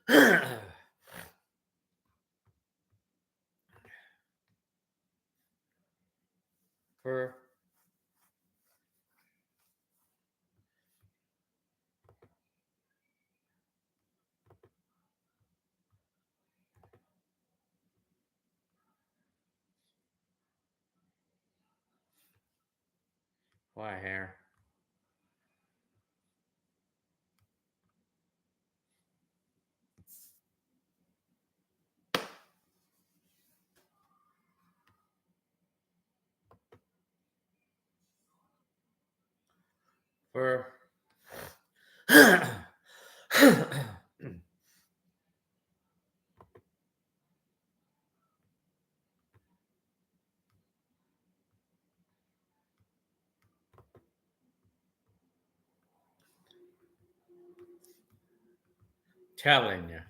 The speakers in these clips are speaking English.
For why hair? For telling you.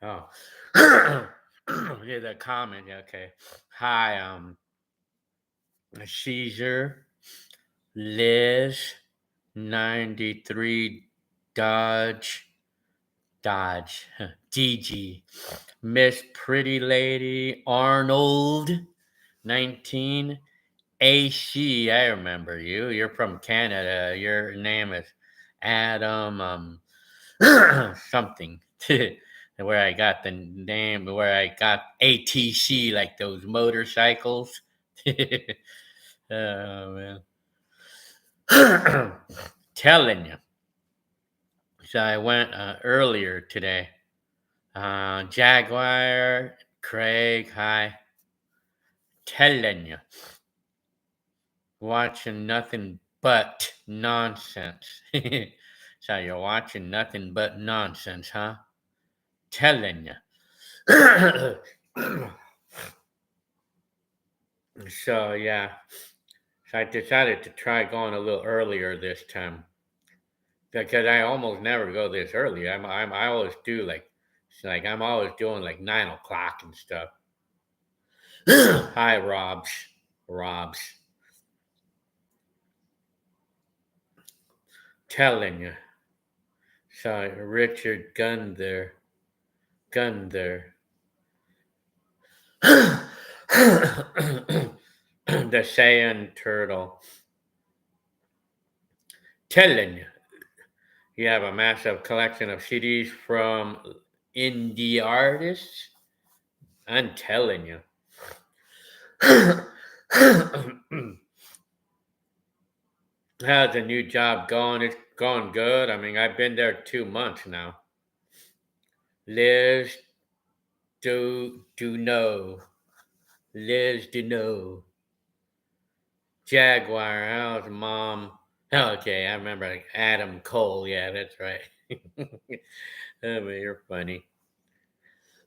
Oh. Yeah, the comment. Okay. Hi, Caesar, Liz, 93, Dodge, DG, Miss Pretty Lady, Arnold, 19, AC. I remember you. You're from Canada. Your name is Adam, something. Where I got the name, where I got ATC, like those motorcycles. Oh, man. Telling you. So I went earlier today. Jaguar, Craig, hi. Telling you. Watching nothing but nonsense. So you're watching nothing but nonsense, huh? Telling you. So, yeah. So I decided to try going a little earlier this time. Because I almost never go this early. I always do like I'm always doing like 9 o'clock and stuff. Hi, Robs, telling you. So Richard Gunther, the Saiyan turtle, telling you. You have a massive collection of CDs from indie artists. I'm telling you. How's the new job going? It's going good. I mean, I've been there 2 months now. Liz do know. Liz do know. Jaguar, how's mom? Okay, I remember like Adam Cole. Yeah, that's right. Oh, man, you're funny.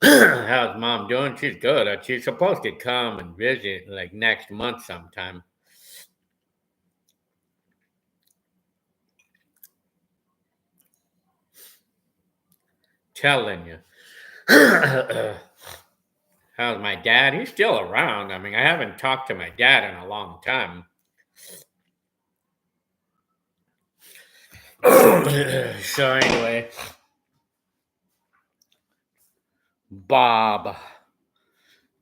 How's mom doing? She's good. She's supposed to come and visit like next month sometime. Telling you. How's my dad? He's still around. I mean, I haven't talked to my dad in a long time. So anyway, Bob.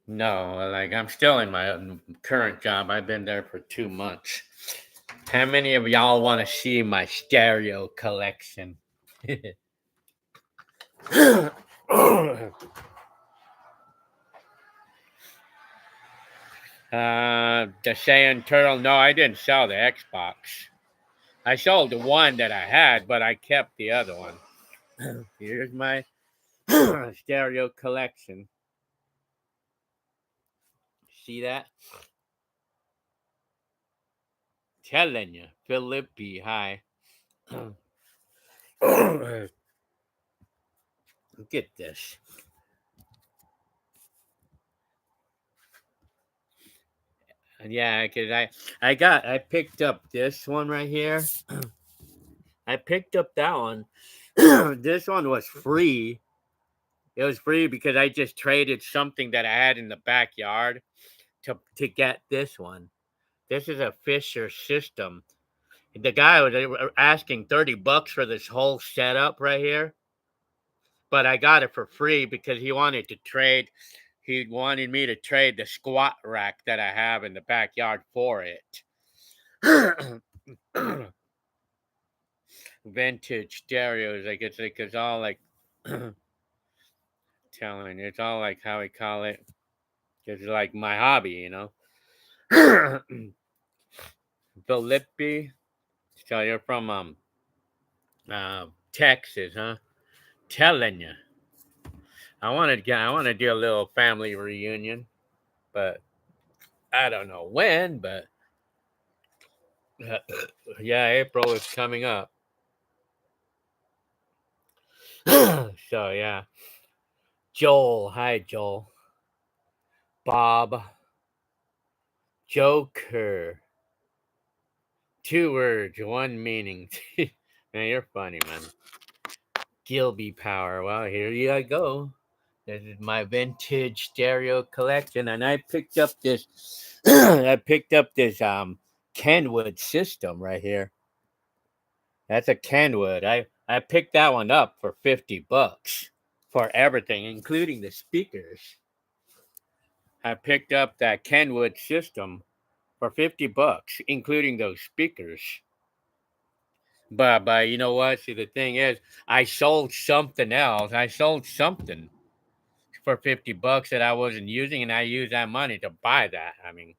No, like I'm still in my current job. I've been there for 2 months. How many of y'all want to see my stereo collection? The Saiyan Turtle. No, I didn't sell the Xbox. I sold the one that I had, but I kept the other one. Here's my stereo collection. See that? Telling you, Philippi. Hi. Look at this. Yeah, because I picked up this one right here. I picked up that one. This one was free. It was free because I just traded something that I had in the backyard to get this one. This is a Fisher system. The guy was asking $30 for this whole setup right here, but I got it for free because he wanted to trade. He wanted me to trade the squat rack that I have in the backyard for it. Vintage stereos, it's all like telling. It's all like how we call it. It's like my hobby, you know. Philippi, so you're from Texas, huh? Telling you, I want to do a little family reunion, but I don't know when. But yeah, April is coming up. So yeah, Joel, hi Joel, Bob, Joker, 2 words, one meaning. Man, you're funny, man. Gilby power. Well, here you go. This is my vintage stereo collection, and I picked up this. I picked up this Kenwood system right here. That's a Kenwood. I picked that one up for $50 for everything, including the speakers. I picked up that Kenwood system for $50, including those speakers. But you know what? See, the thing is, I sold something else. I sold something for $50 that I wasn't using, and I used that money to buy that. I mean,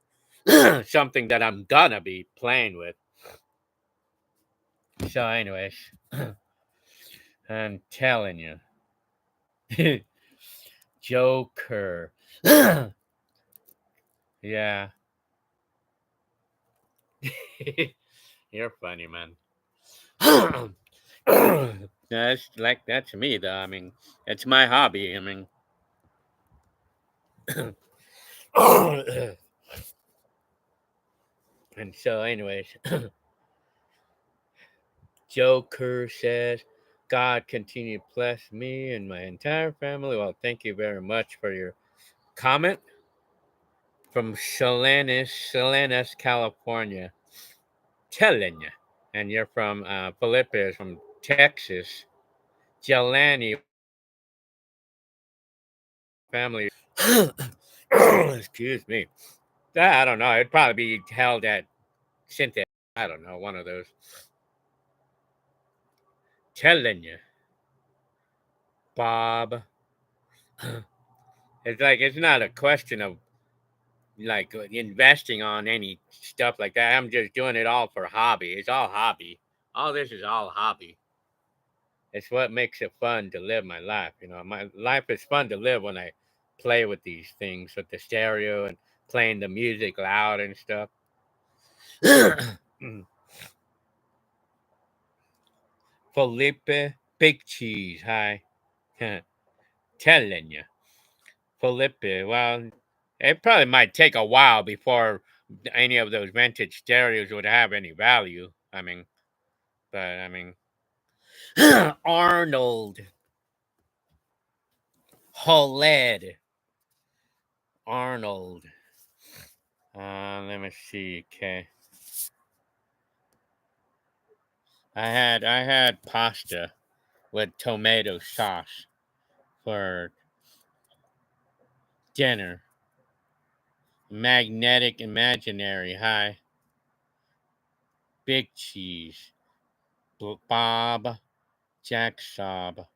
something that I'm gonna be playing with. So, anyways, I'm telling you, Joker. Yeah, you're funny, man. That's like that's me, though. I mean, it's my hobby. I mean, and so, anyways, Joker says, God continue to bless me and my entire family. Well, thank you very much for your comment from Salinas, California. Telling you. And you're from Philippines, from Texas. Jelani family. Excuse me. I don't know. It'd probably be held at Cynthia. I don't know. One of those. Telling you. Bob. It's like, it's not a question of like investing on any stuff like that. I'm just doing it all for hobby. It's all hobby. All this is all hobby. It's what makes it fun to live my life. You know, my life is fun to live when I play with these things, with the stereo and playing the music loud and stuff. Felipe, big cheese. Hi. Telling you. Felipe, well, it probably might take a while before any of those vintage stereos would have any value. I mean, but I mean, Arnold, Holed, Arnold. Let me see. Okay, I had pasta with tomato sauce for dinner. Magnetic imaginary. Hi, big cheese. Bob, Jack Sob.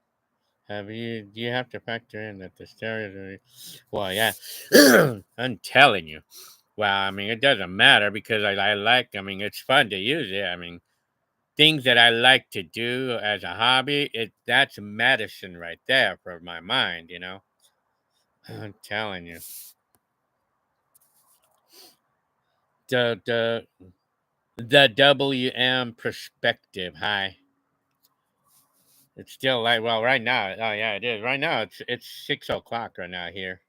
Do you have to factor in that the stereo? Well, yeah, I'm telling you. Well, I mean, it doesn't matter because I like, I mean, it's fun to use it. I mean, things that I like to do as a hobby, that's medicine right there for my mind, you know? I'm telling you. The, the, the WM perspective. Hi. It's still like, well, right now, oh, yeah, it is. Right now, it's 6 o'clock right now here.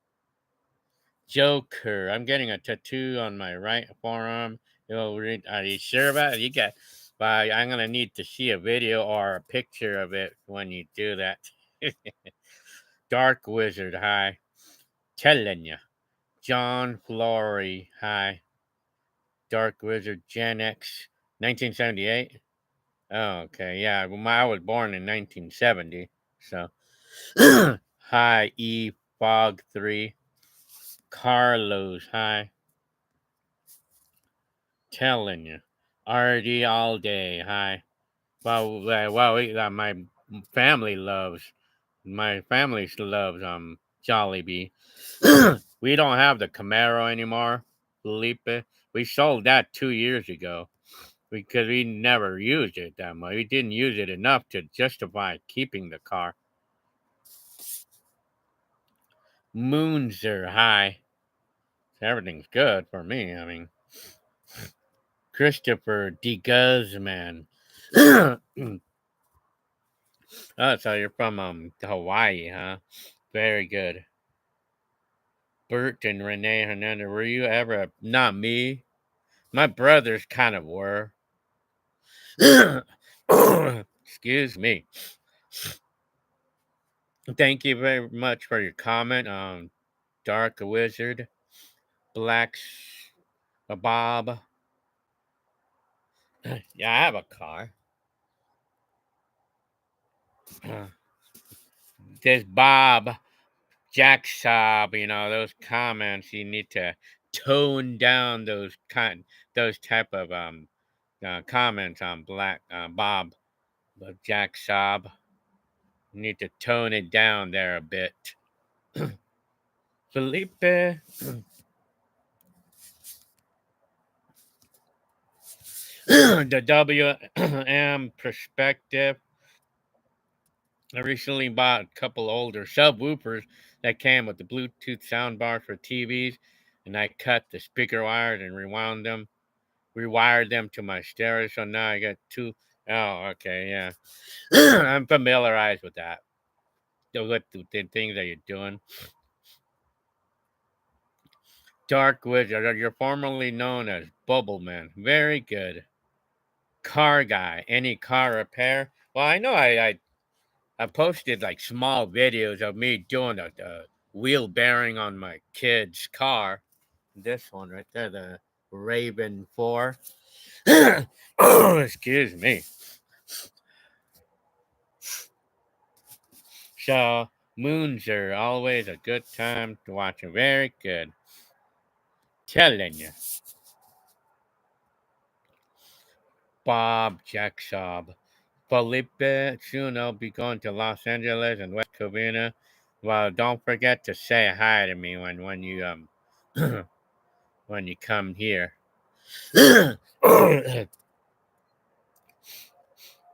Joker. I'm getting a tattoo on my right forearm. Are you sure about it? Well, I'm gonna need to see a video or a picture of it when you do that. Dark Wizard, hi. Telling ya. John Flory, hi. Dark Wizard Gen X 1978? Oh, okay. Yeah, well, I was born in 1970. So, hi, E Fog 3. Carlos, hi. Telling you. RD all day, hi. My family loves, my family loves, Jollibee. We don't have the Camaro anymore, Felipe. We sold that 2 years ago because we never used it that much. We didn't use it enough to justify keeping the car. Moons are high. Everything's good for me. I mean, Christopher D. Guzman. Oh, so you're from Hawaii, huh? Very good. Bert and Renee Hernandez. Were you ever? Not me. My brothers kind of were. Excuse me. Thank you very much for your comment. Dark Wizard, Black Bob. Yeah, I have a car. This Bob, Jack Sob, those comments. You need to tone down those type of comments on Black Bob, Jack Sob. You need to tone it down there a bit. Felipe, the WM perspective. I recently bought a couple older subwoofers that came with the Bluetooth soundbar for TVs, and I cut the speaker wires and rewired them to my stereo. So now I got two. Oh, okay, yeah. I'm familiarized with that. The things that you're doing. Dark Wizard, you're formerly known as Bubble Man. Very good. Car guy. Any car repair? Well, I know I posted like small videos of me doing a wheel bearing on my kid's car. This one right there, the Raven 4. Oh, excuse me. So, moons are always a good time to watch them. Very good. Telling you. Bob Jacksob. Felipe, soon I'll be going to Los Angeles and West Covina. Well, don't forget to say hi to me when you when you come here.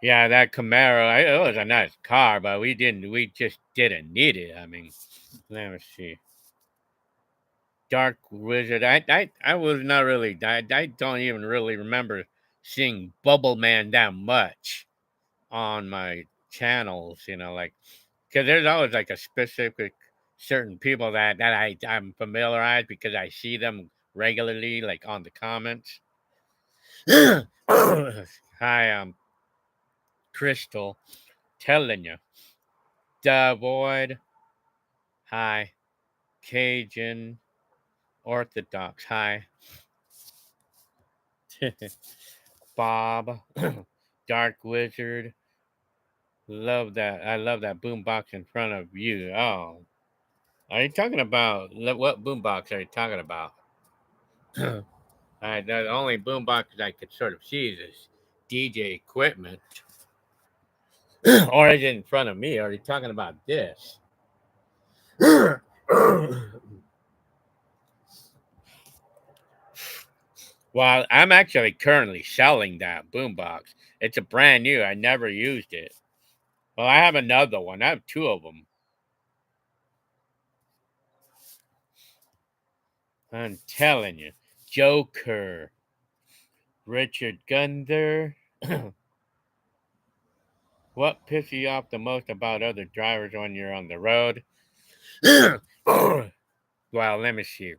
Yeah, that Camaro, it was a nice car, but we just didn't need it. I mean, let me see. Dark Wizard, I was not really, I don't even really remember seeing Bubble Man that much on my channels, like, because there's always like a specific certain people I'm familiarized because I see them regularly, like on the comments. Hi, Crystal, telling you. Devoid. Hi. Cajun. Orthodox. Hi. Bob. Dark Wizard. Love that. I love that boombox in front of you. Oh. Are you talking about what boombox are you talking about? The only boombox I could sort of see is this DJ equipment. Or is it in front of me? Are you talking about this? Well, I'm actually currently selling that boombox. It's a brand new. I never used it. Well, I have another one. I have two of them. I'm telling you. Joker. Richard Gunther. What pisses you off the most about other drivers when you're on the road? Well, let me see.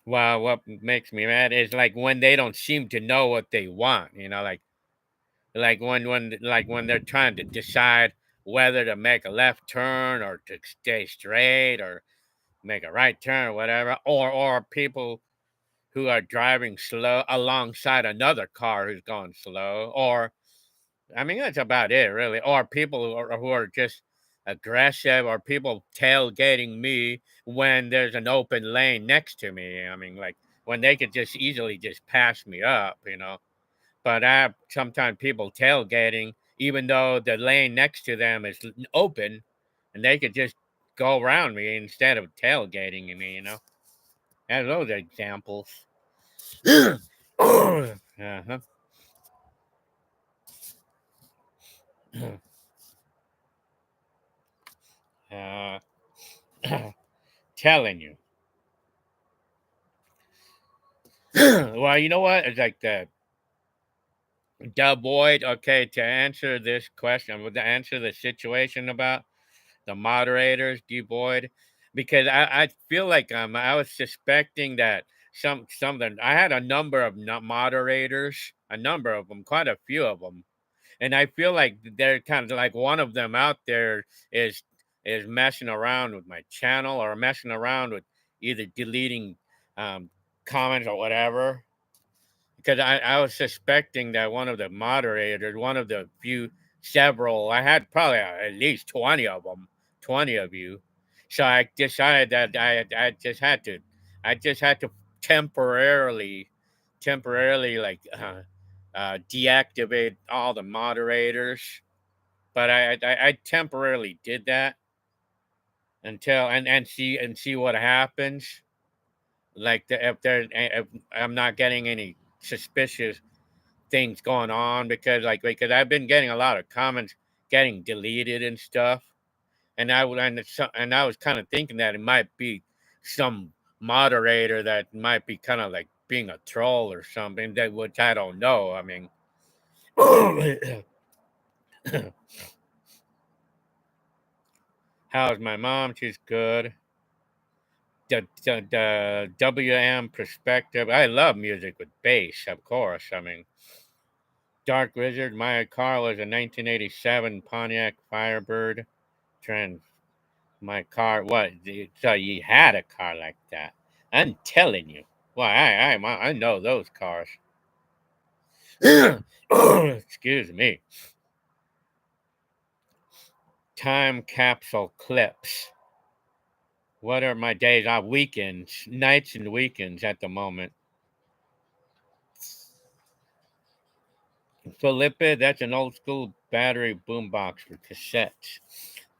Well, what makes me mad is like when they don't seem to know what they want. Like when they're trying to decide whether to make a left turn or to stay straight or make a right turn or whatever, or people who are driving slow alongside another car who's going slow, or I mean that's about it really, or people who are just aggressive, or people tailgating me when there's an open lane next to me. I mean, like when they could just easily just pass me up. But I have sometimes people tailgating, even though the lane next to them is open, and they could just go around me instead of tailgating me. And those are examples. Uh-huh. uh, telling you. Well, you know what? It's like the void. Okay, to answer this question, to answer the situation about the moderators devoid, because I feel like I was suspecting that some of them, I had a number of moderators, a number of them, quite a few of them, and I feel like they're kind of like one of them out there is is messing around with my channel, or messing around with either deleting um, comments or whatever, because I was suspecting that one of the moderators, one of the several, I had probably at least 20 of them, 20 of you. So I decided that I just had to temporarily, temporarily like deactivate all the moderators. But I temporarily did that until and see what happens. Like if I'm not getting any suspicious things going on, because I've been getting a lot of comments getting deleted and stuff, and I was kind of thinking that it might be some moderator that might be kind of like being a troll or something, that which I don't know. I mean, how's my mom? She's good. The WM perspective. I love music with bass, of course. I mean, Dark Wizard. My car was a 1987 Pontiac Firebird. Trans. My car. What? So you had a car like that? I'm telling you. Well, I know those cars. Excuse me. Time capsule clips. What are my days on weekends, nights and weekends at the moment? Felipe, that's an old school battery boombox for cassettes.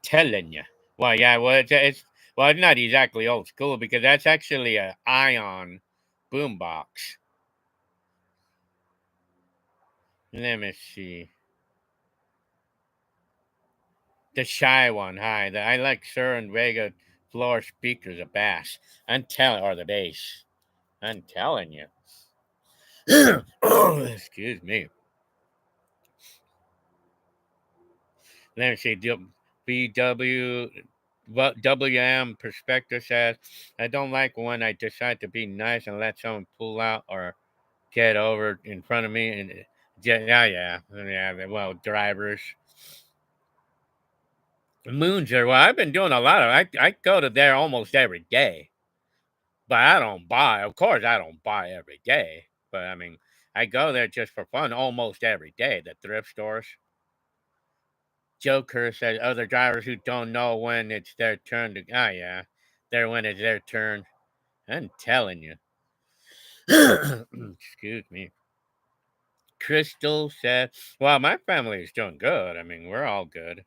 Telling you. Well, yeah, well, it's not exactly old school, because that's actually a ion boombox. Let me see. The shy one. Hi. I like Sir and Vega floor speakers, a bass. Or the bass. I'm telling you. Excuse me. Let me see. BW. WM perspective says, I don't like when I decide to be nice and let someone pull out or get over in front of me. And yeah. Well, drivers. Moonser. Well, I've been doing a lot of. I go to there almost every day, but I don't buy. Of course, I don't buy every day. But I mean, I go there just for fun almost every day. The thrift stores. Joker said other drivers who don't know when it's their turn to. Ah, yeah, there when it's their turn. I'm telling you. Excuse me. Crystal said, "Well, my family is doing good. I mean, we're all good."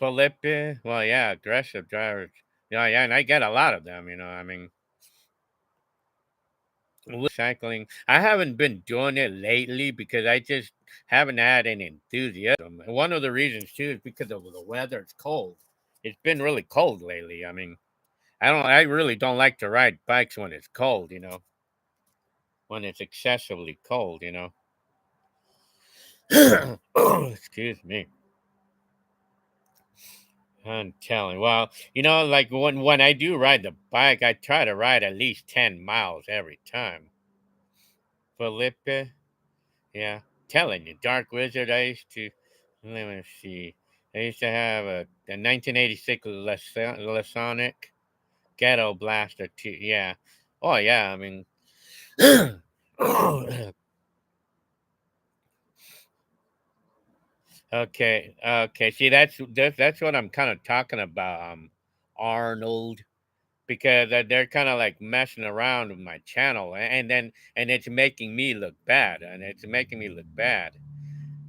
Felipe, well, yeah, aggressive drivers. Yeah, and I get a lot of them. I mean, cycling. I haven't been doing it lately because I just haven't had any enthusiasm. And one of the reasons too is because of the weather. It's cold. It's been really cold lately. I mean, I really don't like to ride bikes when it's cold. When it's excessively cold. Excuse me. I'm telling. Well, like when I do ride the bike, I try to ride at least 10 miles every time. Felipe, yeah, telling you, Dark Wizard. I used to. Let me see. I used to have a 1986 Lasonic Ghetto Blaster too. Yeah. Oh yeah. I mean, Okay, okay. See, that's what I'm kind of talking about. Arnold, because they're kind of like messing around with my channel, and it's making me look bad, and it's making me look bad.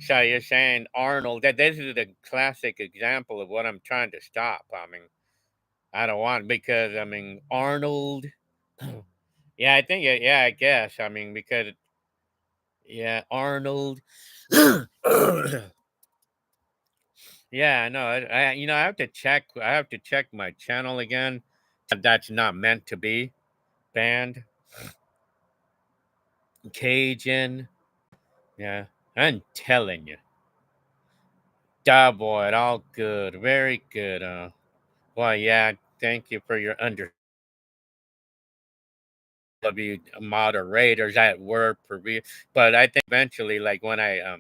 So you're saying Arnold? That this is the classic example of what I'm trying to stop. I mean, I don't want because I mean Arnold. Yeah, I think yeah, I guess. I mean because yeah, Arnold. Yeah, I know. I have to check. I have to check my channel again. That's not meant to be banned. Cajun. Yeah, I'm telling you, da boy, all good, very good. Well, yeah. Thank you for your under of you moderators at work for real. But I think eventually, like when I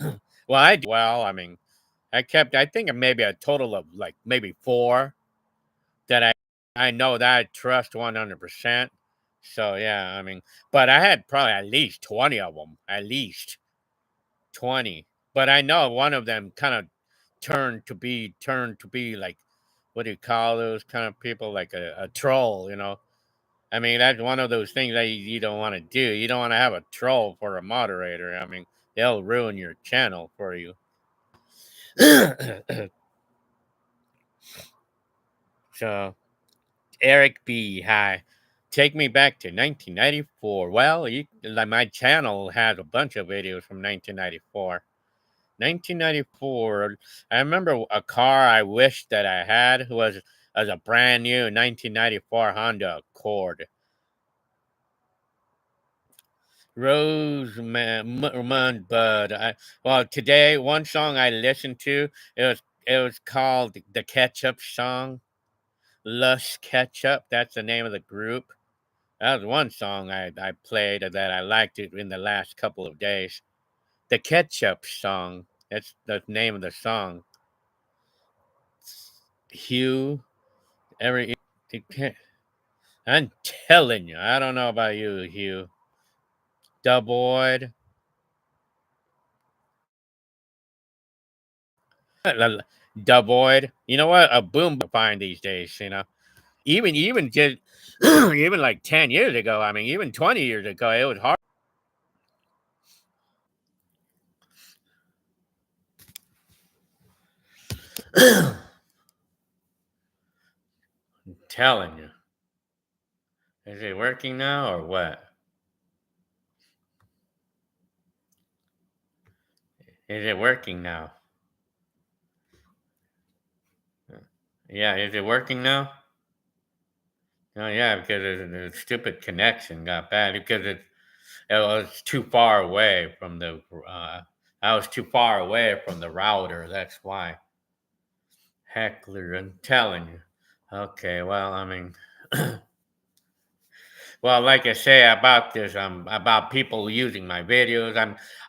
well, I did well. I mean, I kept. I think maybe a total of like maybe four that I know that I trust 100%. So yeah, I mean, but I had probably at least 20 of them, at least 20. But I know one of them kind of turned to be like what do you call those kind of people like a troll, you know? I mean, that's one of those things that you don't want to do. You don't want to have a troll for a moderator. I mean, they'll ruin your channel for you. So Eric B. Hi. Take me back to 1994. Well, like my channel has a bunch of videos from 1994. 1994. I remember a car I wished that I had was a brand new 1994 Honda Accord. Rosemont Bud. Well, today one song I listened to it was called the Ketchup Song. Lush Ketchup. That's the name of the group. That was one song I played that I liked it in the last couple of days. The Ketchup Song. That's the name of the song. Hugh, every I'm telling you, I don't know about you, Hugh. Duboid. Duboid. You know what? A boom find these days, you know. Even just even like 10 years ago, I mean, even 20 years ago, it was hard. I'm telling you. Is it working now or what? Is it working now? Yeah, is it working now? Oh yeah, because the stupid connection got bad because it was too far away from the I was too far away from the router. That's why. Heckler, I'm telling you. Okay, well, I mean, well, like I say about this, about people using my videos.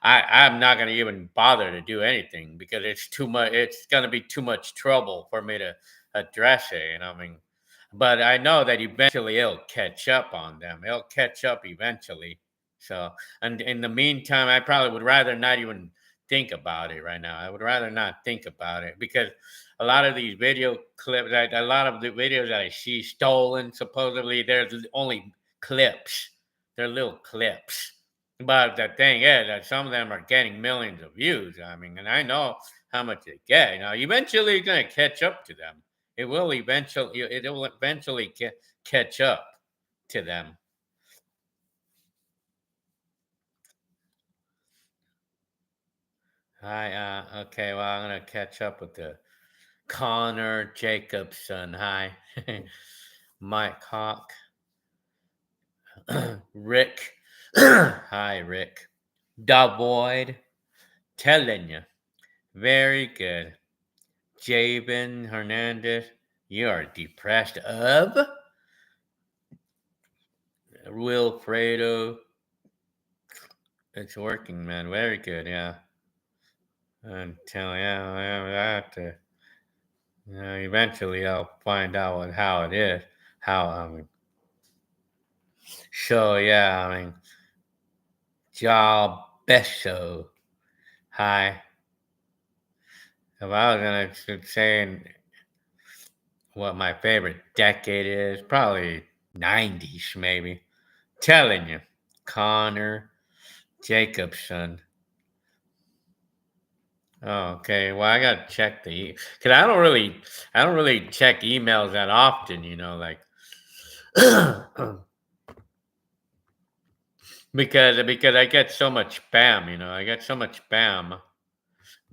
I'm not gonna even bother to do anything because it's too much. It's gonna be too much trouble for me to address it. I mean, but I know that eventually it'll catch up on them. It'll catch up eventually. So, and in the meantime, I probably would rather not even think about it right now. I would rather not think about it because a lot of these video clips, a lot of the videos that I see stolen, supposedly, there's only clips. They're little clips. But the thing is that some of them are getting millions of views. I mean, and I know how much they get. You know, eventually it's going to catch up to them. It will eventually catch up to them. Okay, well, I'm going to catch up with the Connor Jacobson. Hi. Mike Hawk. Rick. Hi, Rick. Void. Telling you. Very good. Jabin Hernandez, you are depressed of Wilfredo. It's working, man. Very good. Yeah. I'm telling you, I have to. Eventually, I'll find out how it is. How So yeah, I mean, job best show. Hi. If I was gonna say what my favorite decade is, probably 90s maybe. Telling you, Connor Jacobson. Oh, okay. Well, I gotta check because I don't really check emails that often. Like because I get so much spam. I get so much spam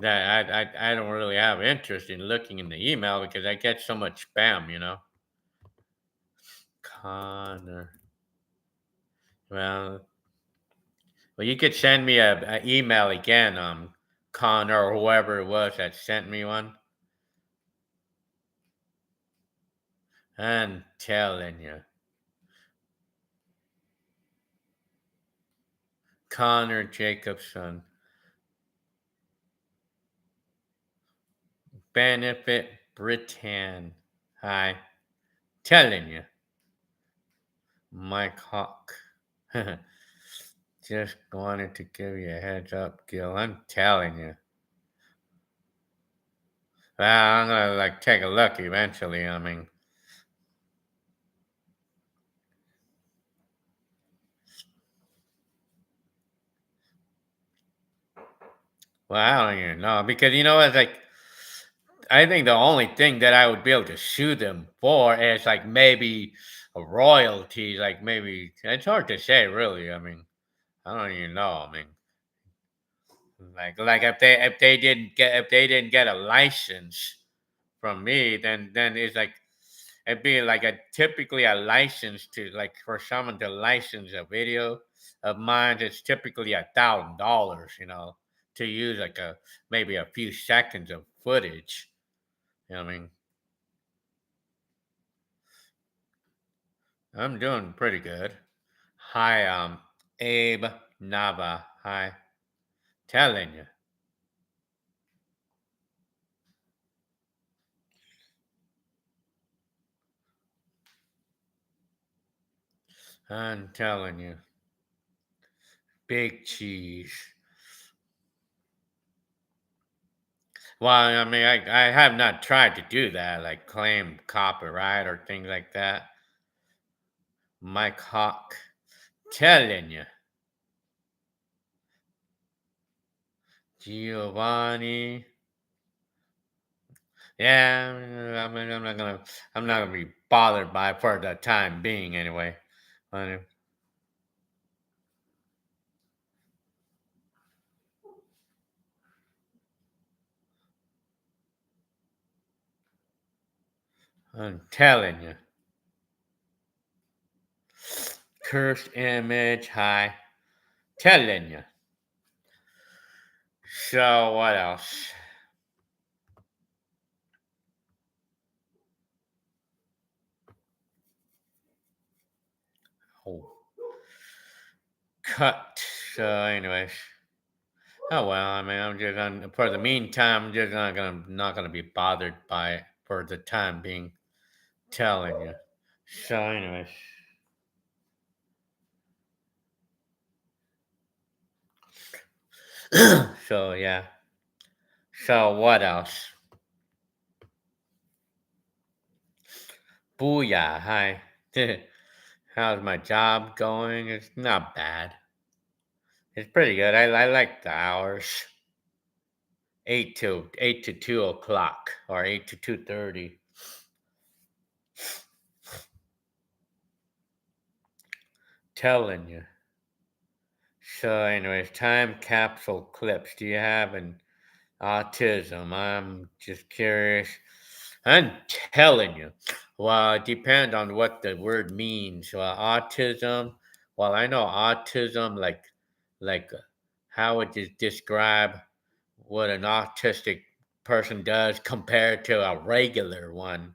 that I don't really have interest in looking in the email because I get so much spam. Connor. Well, well, you could send me a email again, Connor or whoever it was that sent me one. I'm telling you, Connor Jacobson, Benefit Britain. Hi, telling you, Mike Hawk. Just wanted to give you a heads up, Gil. I'm telling you. Well, I'm gonna like take a look eventually. I mean, well, I don't even know because it's like I think the only thing that I would be able to sue them for is like maybe a royalty, like maybe it's hard to say really. I mean, I don't even know. I mean, like if they didn't get a license from me, then it's like it'd be like a typically a license to like for someone to license a video of mine. It's typically $1,000, to use like a maybe a few seconds of footage. I mean, I'm doing pretty good. Hi, Abe Nava. Hi, telling you, I'm telling you, big cheese. Well, I mean, I have not tried to do that, like claim copyright or things like that. Mike Hawk, telling you, Giovanni. Yeah, I'm not gonna be bothered by it for the time being, anyway. But, I'm telling you, cursed image. Hi, telling you. So what else? Oh, cut. So, anyways. Oh well, I mean, I'm just for the meantime, I'm just not gonna be bothered by it for the time being. Telling you. So, anyways. So yeah. So what else? Booyah! Hi. How's my job going? It's not bad. It's pretty good. I like the hours. 8 to 2 o'clock or 8 to 2:30. Telling you. So, anyways, time capsule clips. Do you have an autism? I'm just curious. I'm telling you. Well, it depends on what the word means. Autism. Well, I know autism, like how would you describe what an autistic person does compared to a regular one?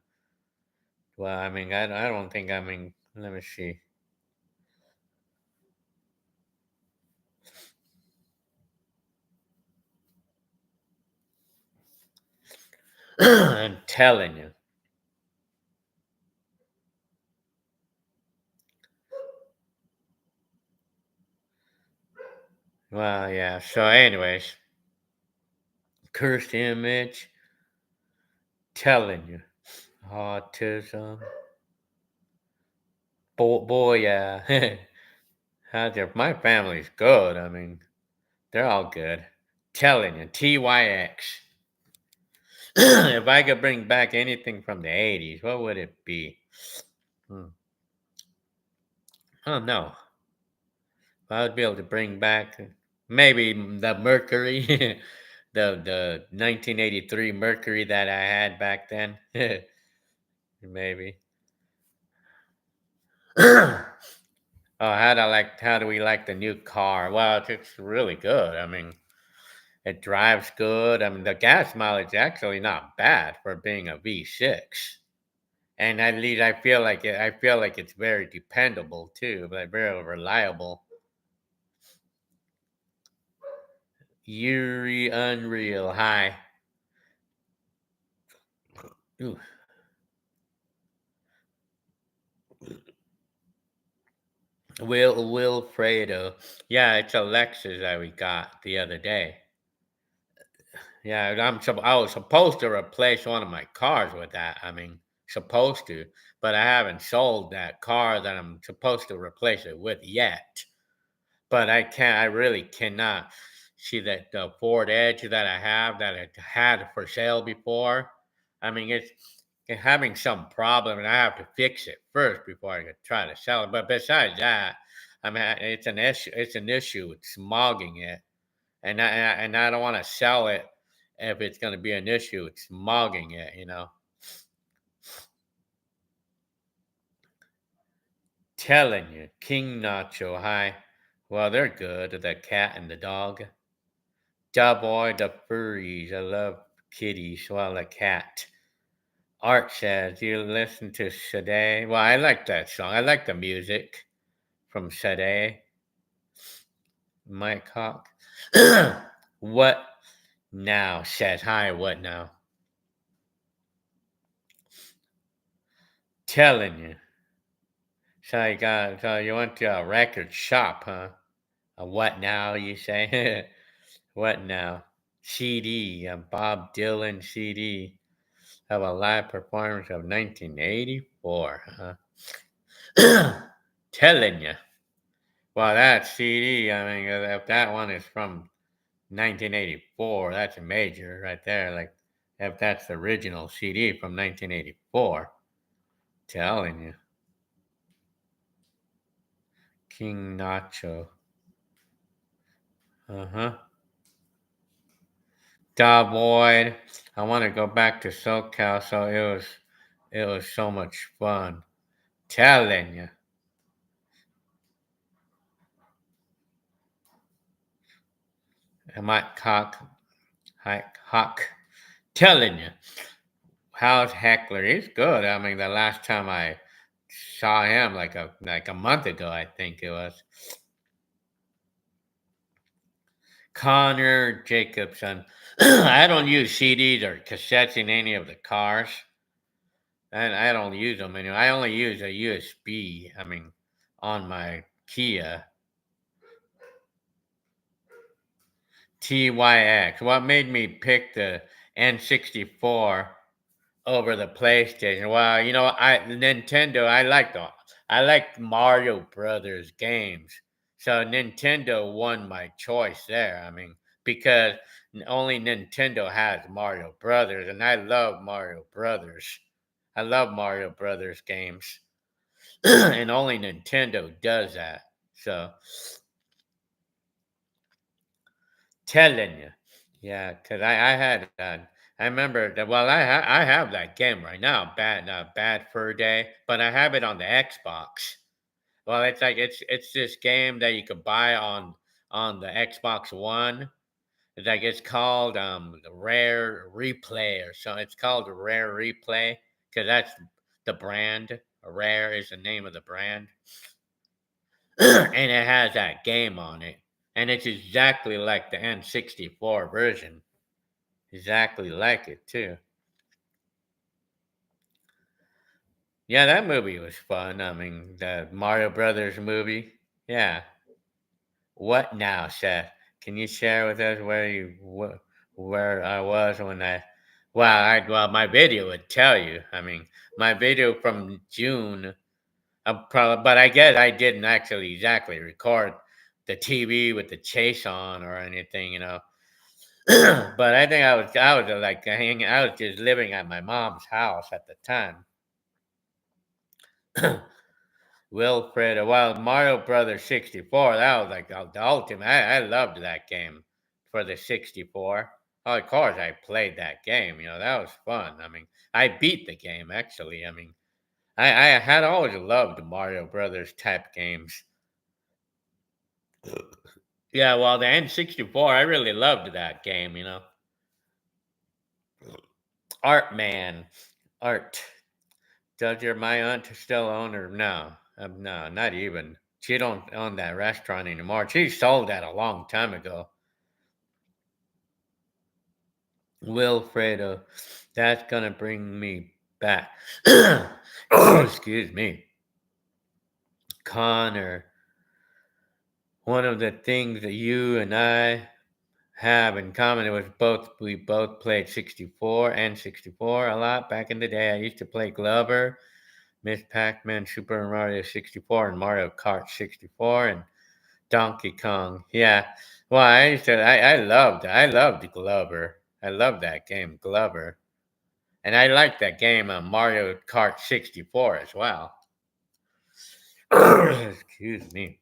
Well, I mean, I don't think. I mean, let me see. I'm telling you. Well, yeah. So, anyways, cursed image, telling you, autism. Boy, yeah. My family's good. I mean, they're all good. Telling you, TYX. If I could bring back anything from the 80s, what would it be? Hmm. Oh, no. I would be able to bring back maybe the Mercury, the 1983 Mercury that I had back then. Maybe. Oh, how do we like the new car? Well, it's really good. I mean, it drives good. I mean, the gas mileage is actually not bad for being a V6. And at least I feel like it's very dependable too, like very reliable. Yuri Unreal High. Ooh. Wilfredo. Yeah, it's a Lexus that we got the other day. Yeah, I was supposed to replace one of my cars with that. I mean, supposed to, but I haven't sold that car that I'm supposed to replace it with yet. But I can't. I really cannot see that the Ford Edge that I have that I had for sale before. I mean, it's having some problem, and I have to fix it first before I could try to sell it. But besides that, I mean, it's an issue. It's an issue with smogging it, and I don't want to sell it if it's going to be an issue with smogging it. Telling you, King Nacho. Hi. Well, they're good. The cat and the dog. Boy, the furries. I love kitties. Well, a cat. Art says, you listen to Sade? Well, I like that song. I like the music from Sade. Mike Hawk. What now? Says, hi, what now? Telling you. So you went to a record shop, huh? A what now, you say? What now? CD, a Bob Dylan CD of a live performance of 1984, huh? Telling you. Well, that CD, I mean, if that one is from 1984, that's a major right there. Like, if that's the original CD from 1984, telling you. King Nacho. Uh huh. Boyd. I want to go back to SoCal, so it was so much fun. Telling you. I might hawk. Telling you. How's Heckler? He's good. I mean, the last time I saw him, like a month ago, I think it was. Connor Jacobson. I don't use CDs or cassettes in any of the cars. And I don't use them anymore. I only use a USB. I mean, on my Kia TYX. What made me pick the N64 over the PlayStation? Well, Nintendo. I like Mario Brothers games, so Nintendo won my choice there. I mean, because only Nintendo has Mario Brothers, and I love Mario Brothers. I love Mario Brothers games, and only Nintendo does that. So, telling you, yeah, because I had I remember that. Well, I have that game right now, Bad Fur Day, but I have it on the Xbox. Well, it's this game that you could buy on the Xbox One. It's called the Rare Replay or so. It's called the Rare Replay because that's the brand. Rare is the name of the brand, and it has that game on it, and it's exactly like the N64 version. Exactly like it too. Yeah, that movie was fun. I mean, the Mario Brothers movie. Yeah. What now, Seth? Can you share with us where I was when I? Well, my video would tell you. I mean, my video from June. Probably, but I guess I didn't actually exactly record the TV with the chase on or anything, But I think I was like hanging. I was just living at my mom's house at the time. Wilfred, well, Mario Brothers 64, that was like the ultimate. I loved that game for the 64. Oh, of course, I played that game. That was fun. I mean, I beat the game actually. I mean, I had always loved Mario Brothers type games. Yeah, well, the N64, I really loved that game. Art Man. Art. Does your my aunt still own her? No. No, not even. She don't own that restaurant anymore. She sold that a long time ago. Wilfredo. That's gonna bring me back. Excuse me. Connor. One of the things that you and I have in common. It was we both played 64 and 64 a lot back in the day. I used to play Glover, Miss Pac-Man, Super Mario 64, and Mario Kart 64, and Donkey Kong. Yeah. Well, I loved Glover. I loved that game, Glover. And I liked that game, Mario Kart 64 as well. Excuse me.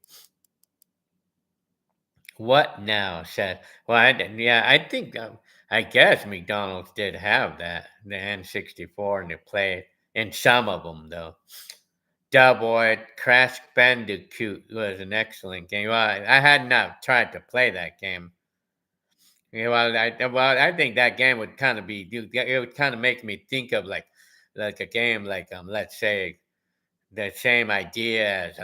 What now? Said, well, yeah, I think, I guess McDonald's did have that, the N64, and they play in some of them, though. Doughboy Crash Bandicoot was an excellent game. Well, I had not tried to play that game. Yeah, well, I think that game would kind of it would kind of make me think of like a game like, let's say the same idea as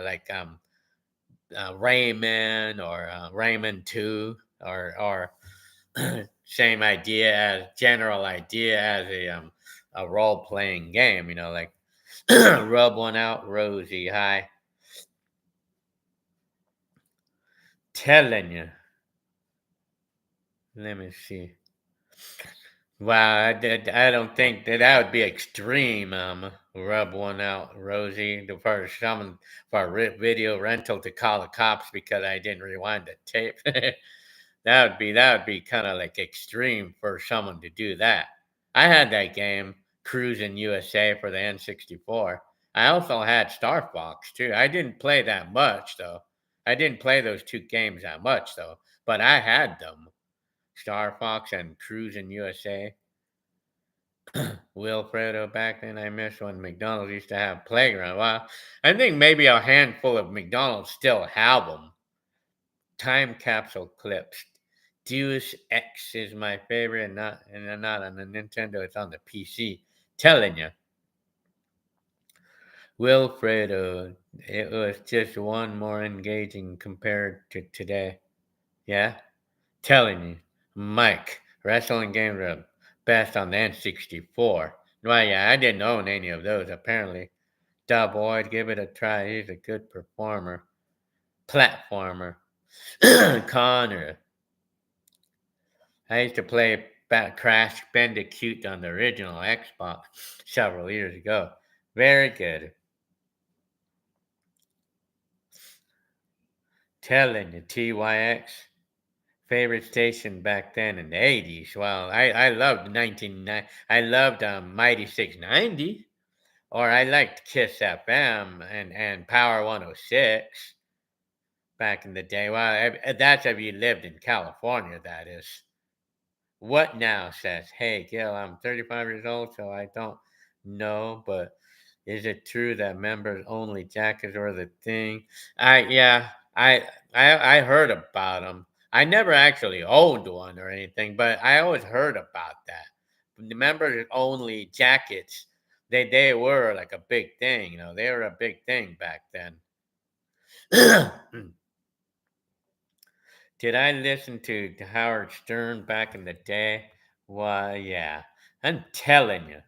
Rayman or Rayman 2 or same idea as general idea as a role playing game, like rub one out, Rosie. Hi, telling you. Let me see. Wow, I don't think that would be extreme. Rub one out, Rosie. The first someone for video rental to call the cops because I didn't rewind the tape. That would be kind of like extreme for someone to do that. I had that game, Cruising USA for the N64. I also had Star Fox too. I didn't play that much though. I didn't play those two games that much though, but I had them. Star Fox and Cruising USA. Wilfredo, back then I miss when McDonald's used to have playground. Well, I think maybe a handful of McDonald's still have them. Time capsule clips. Deus Ex is my favorite, and not on the Nintendo. It's on the PC. Telling you, Wilfredo, it was just one more engaging compared to today. Yeah, telling you, Mike, wrestling games are best on the N64. Well, yeah, I didn't own any of those apparently. Boy, give it a try. He's a good performer. Platformer. Connor. I used to play Crash Bandicoot on the original Xbox several years ago. Very good. Telling you, TYX. Favorite station back then in the 80s. Well, I loved 1990. I loved Mighty 690. Or I liked Kiss FM and Power 106 back in the day. Well, that's if you lived in California, that is. What now says, hey, Gil, I'm 35 years old, so I don't know, but is it true that members only jackets are the thing? Yeah, I heard about them. I never actually owned one or anything, but I always heard about that. The members only jackets, they were like a big thing, they were a big thing back then. Did I listen to Howard Stern back in the day? Why, yeah. I'm telling you,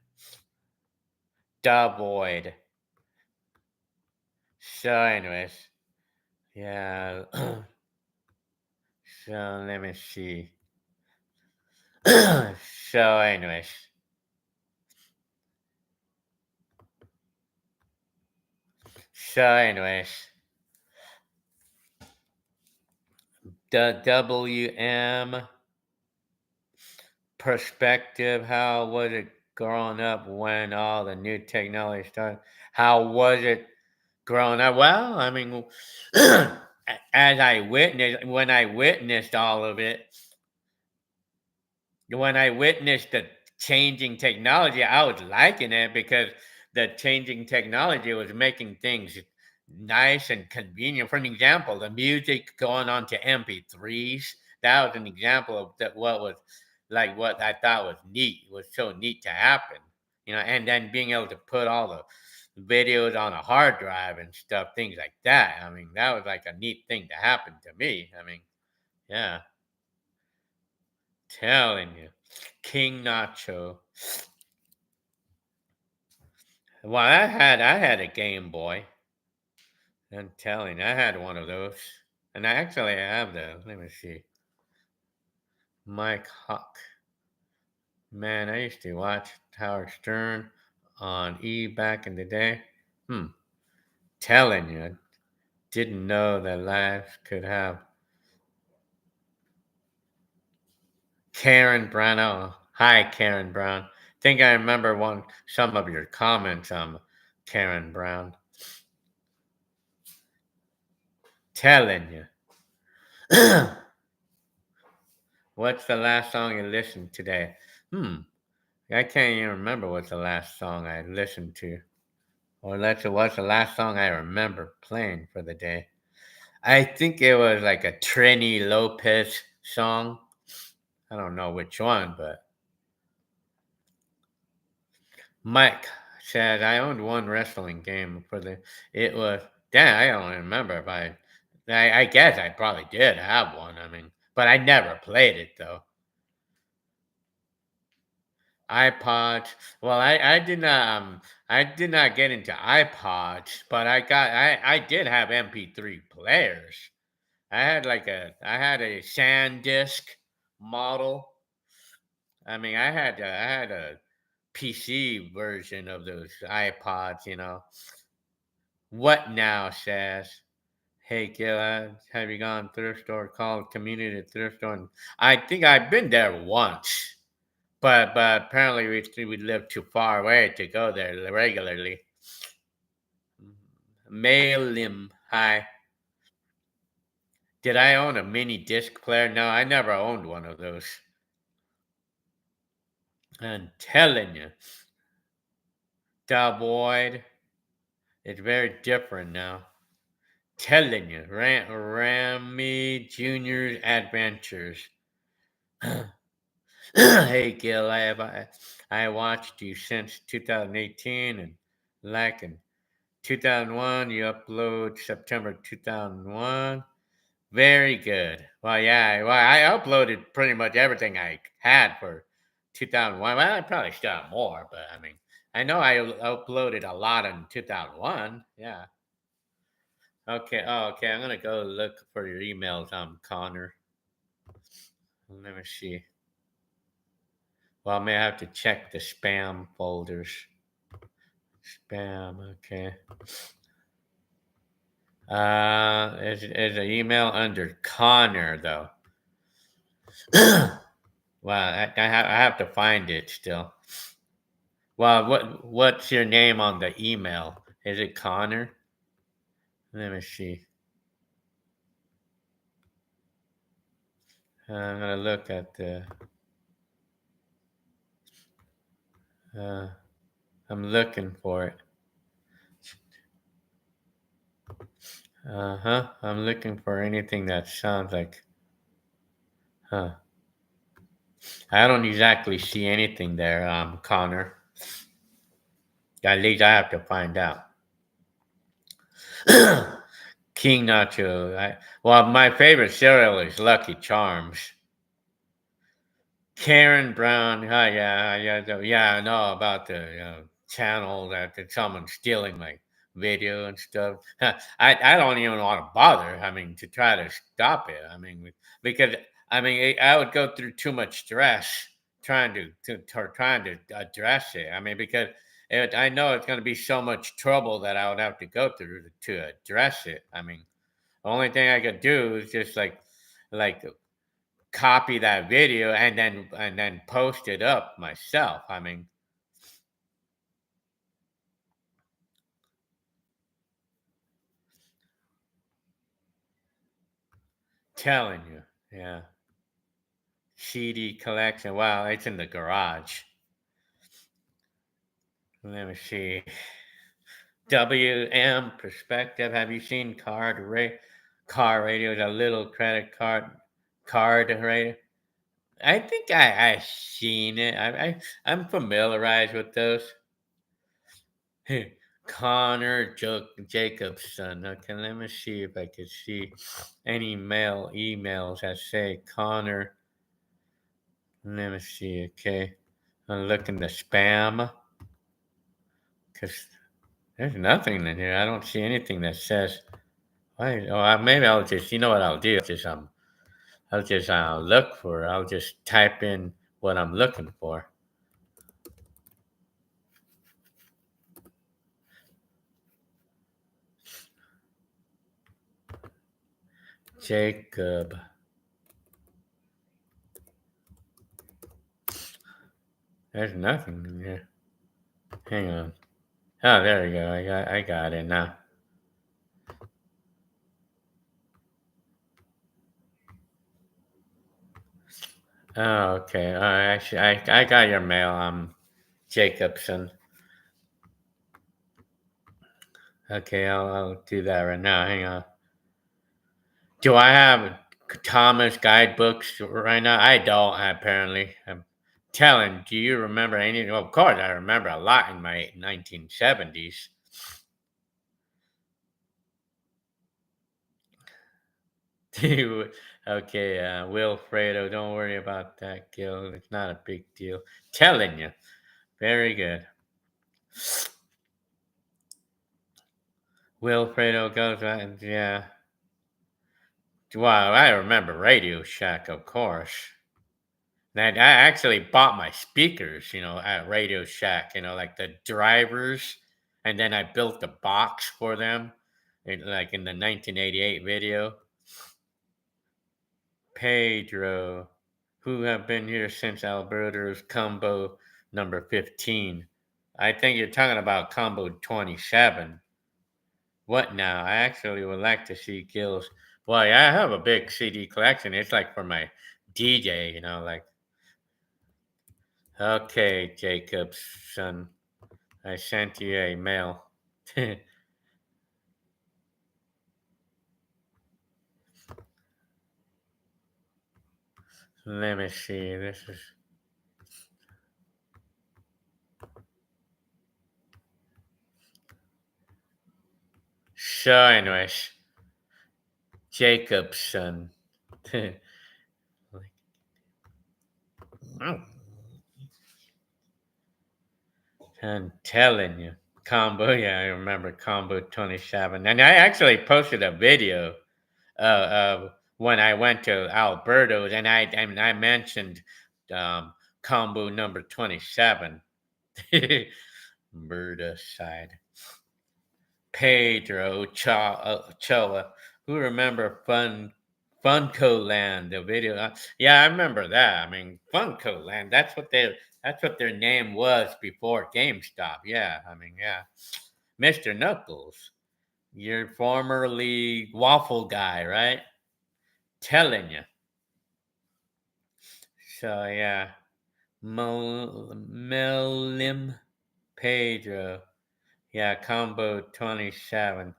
Void. So, anyways, yeah. So let me see. So, anyways, so anyways, the WM perspective. How was it growing up when all the new technology started? How was it growing up? Well, I mean, as I witnessed when I witnessed all of it, when I witnessed the changing technology, I was liking it because the changing technology was making things nice and convenient. For an example, the music going on to MP3s, that was an example of that what was like what I thought was neat. It was so neat to happen. And then being able to put all the videos on a hard drive and stuff, things like that. I mean, that was like a neat thing to happen to me. I mean, yeah, telling you. King Nacho. Well, I had a Game Boy. I'm telling you, I had one of those, and I actually have those. Let me see, Mike Hawk. Man, I used to watch Howard Stern on E back in the day. Hmm, telling you, didn't know that life could have Karen Brown. Oh, hi, Karen Brown. Think I remember some of your comments on Karen Brown. Telling you. What's the last song you listened today? Hmm. I can't even remember what's the last song I listened to. Or what's the last song I remember playing for the day. I think it was like a Trini Lopez song. I don't know which one, but Mike said I owned one wrestling game for the. It was. Damn, I don't remember if I guess I probably did have one. I mean, but I never played it though. iPods. Well, I did not get into iPods, but I did have MP3 players. I had a SanDisk model. I mean, I had a PC version of those iPods. What now says, "Hey Gil, have you gone thrift store called community thrift store?" And I think I've been there once. But apparently we live too far away to go there regularly. Mail him. Hi. Did I own a mini disc player? No, I never owned one of those. I'm telling you, Void, it's very different now. Telling you, Rami Junior's Adventures. Hey Gil, I watched you since 2018 and like in 2001, you upload September 2001. Very good. Well, yeah, well, I uploaded pretty much everything I had for 2001. Well, I probably still have more, but I mean, I know I uploaded a lot in 2001. Yeah. Okay. Oh, okay. I'm gonna go look for your emails, Connor. Let me see. Well, I may have to check the spam folders. Spam. Okay. Is an email under Connor though? Well, I have to find it still. Well, what's your name on the email? Is it Connor? Let me see. I'm gonna look at the. Uh, I'm looking for it. Uh-huh. I'm looking for anything that sounds like. Huh. I don't exactly see anything there, Connor. At least I have to find out. King Nacho. Well, my favorite cereal is Lucky Charms. Karen Brown. Yeah, yeah, yeah. I know about the channel that someone's stealing my video and stuff. I don't even want to bother. I mean, to try to stop it. I mean, because I mean, I would go through too much stress trying to address it. I mean, because I know it's going to be so much trouble that I would have to go through to address it. I mean, the only thing I could do is just like copy that video and then post it up myself. I mean, telling you, yeah. CD collection. Wow, it's in the garage. Let me see. WM perspective. Have you seen car radio? A little card radio. I think I seen it. I'm familiarized with those. Jacobson. Okay, let me see if I could see any emails that say Connor. Let me see. Okay, I'm looking the spam because there's nothing in here. I don't see anything that says. Why? Oh, maybe I'll just. You know what I'll do? I'll just look for. I'll just type in what I'm looking for. Jacob. There's nothing in here. Hang on. Oh, there we go. I got it now. Oh, okay. Actually, I got your mail. Jacobson. Okay, I'll do that right now. Hang on. Do I have Thomas guidebooks right now? I don't, apparently. I'm telling, do you remember anything? Well, of course, I remember a lot in my 1970s. Okay, Wilfredo, don't worry about that, Gil. It's not a big deal. Telling you. Very good. Wilfredo goes, yeah. Well, I remember Radio Shack, of course. And I actually bought my speakers, at Radio Shack, like the drivers. And then I built the box for them, like in the 1988 video. Pedro, who have been here since Alberto's combo number 15. I think you're talking about combo 27. What now? I actually would like to see Gil's. Well, yeah, I have a big CD collection. It's like for my DJ, like. Okay, Jacobson. I sent you a mail. Let me see. This is. So, anyways, Jacobson. I'm telling you. Combo, yeah, I remember Combo 27. And I actually posted a video when I went to Alberto's and I mentioned um, Combo number 27. Berta side. Pedro Choa. Who remember Funko Land, the video? Yeah, I remember that. I mean, Funko Land. That's what their name was before GameStop. Yeah, I mean, yeah. Mr. Knuckles, your formerly waffle guy, right? Telling you. So yeah, Melim Pedro. Yeah, combo 27.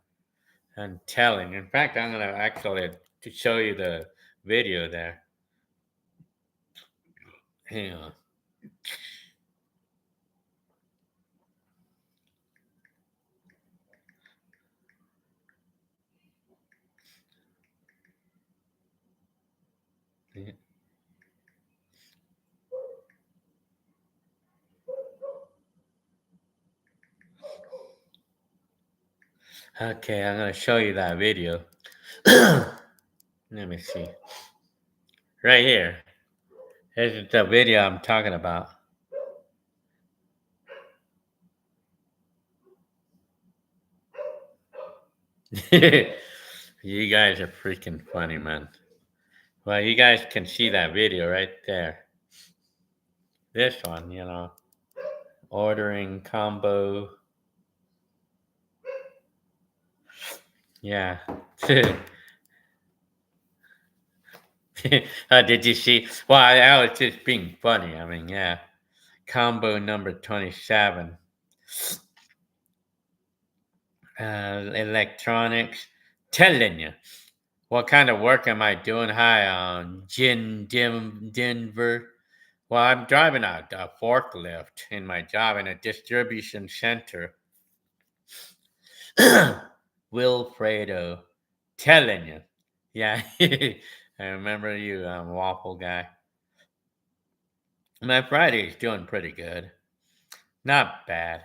I'm telling. In fact, I'm gonna actually to show you the video there. Hang on. Okay, I'm gonna show you that video. Let me see. Right here. This is the video I'm talking about. You guys are freaking funny, man. Well, you guys can see that video right there. This one, ordering combo. Yeah. Did you see? Well, I was just being funny. I mean, yeah. Combo number 27. Electronics. Telling you. What kind of work am I doing? Hi, Denver. Well, I'm driving a forklift in my job in a distribution center. Wilfredo. Telling you. Yeah. I remember you, waffle guy. My Friday's doing pretty good. Not bad.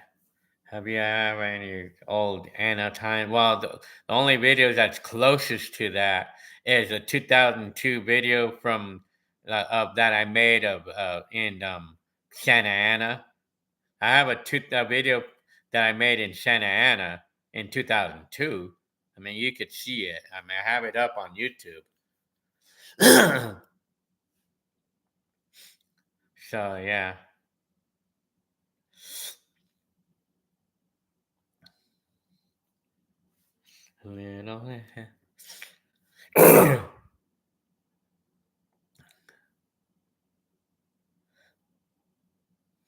Have you have any old Anna time? Well, the only videos that's closest to that is a 2002 video from of that I made of in Santa Ana. I have a video that I made in Santa Ana in 2002. I mean, you could see it. I mean, I have it up on YouTube. So yeah. Little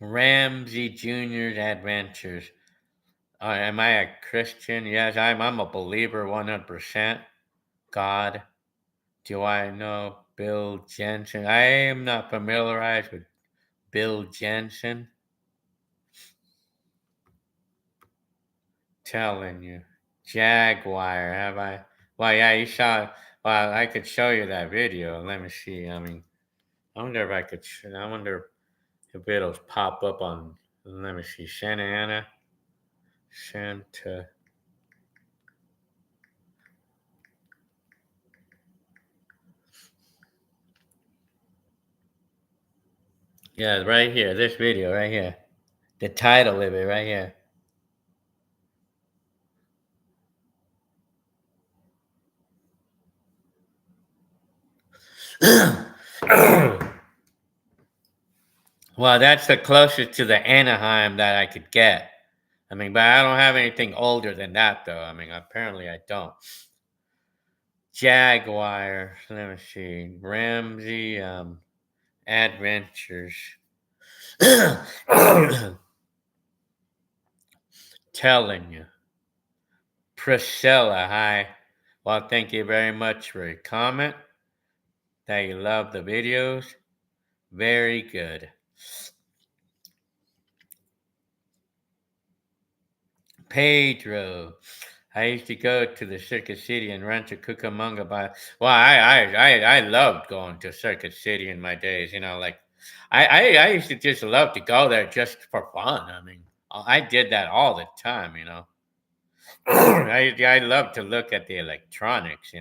Ramsey Jr.'s Adventures. Am I a Christian? Yes, I'm a believer 100%. God. Do I know Bill Jensen? I am not familiarized with Bill Jensen. Telling you. Jaguar, have I? Well, yeah, you saw. Well, I could show you that video. Let me see. I mean, I wonder if I could. I wonder if it'll pop up on. Let me see. Santa Ana. Santa. Yeah, right here. This video right here. The title of it right here. Well, that's the closest to the Anaheim that I could get. I mean, but I don't have anything older than that, though. I mean, apparently I don't. Jaguar. Let me see. Ramsey Adventures. Telling you. Priscilla, hi. Well, thank you very much for your comment. That you love the videos. Very good. Pedro. I used to go to the Circuit City and Rancho Cucamonga well, I loved going to Circuit City in my days, like I used to just love to go there just for fun. I mean, I did that all the time. I love to look at the electronics.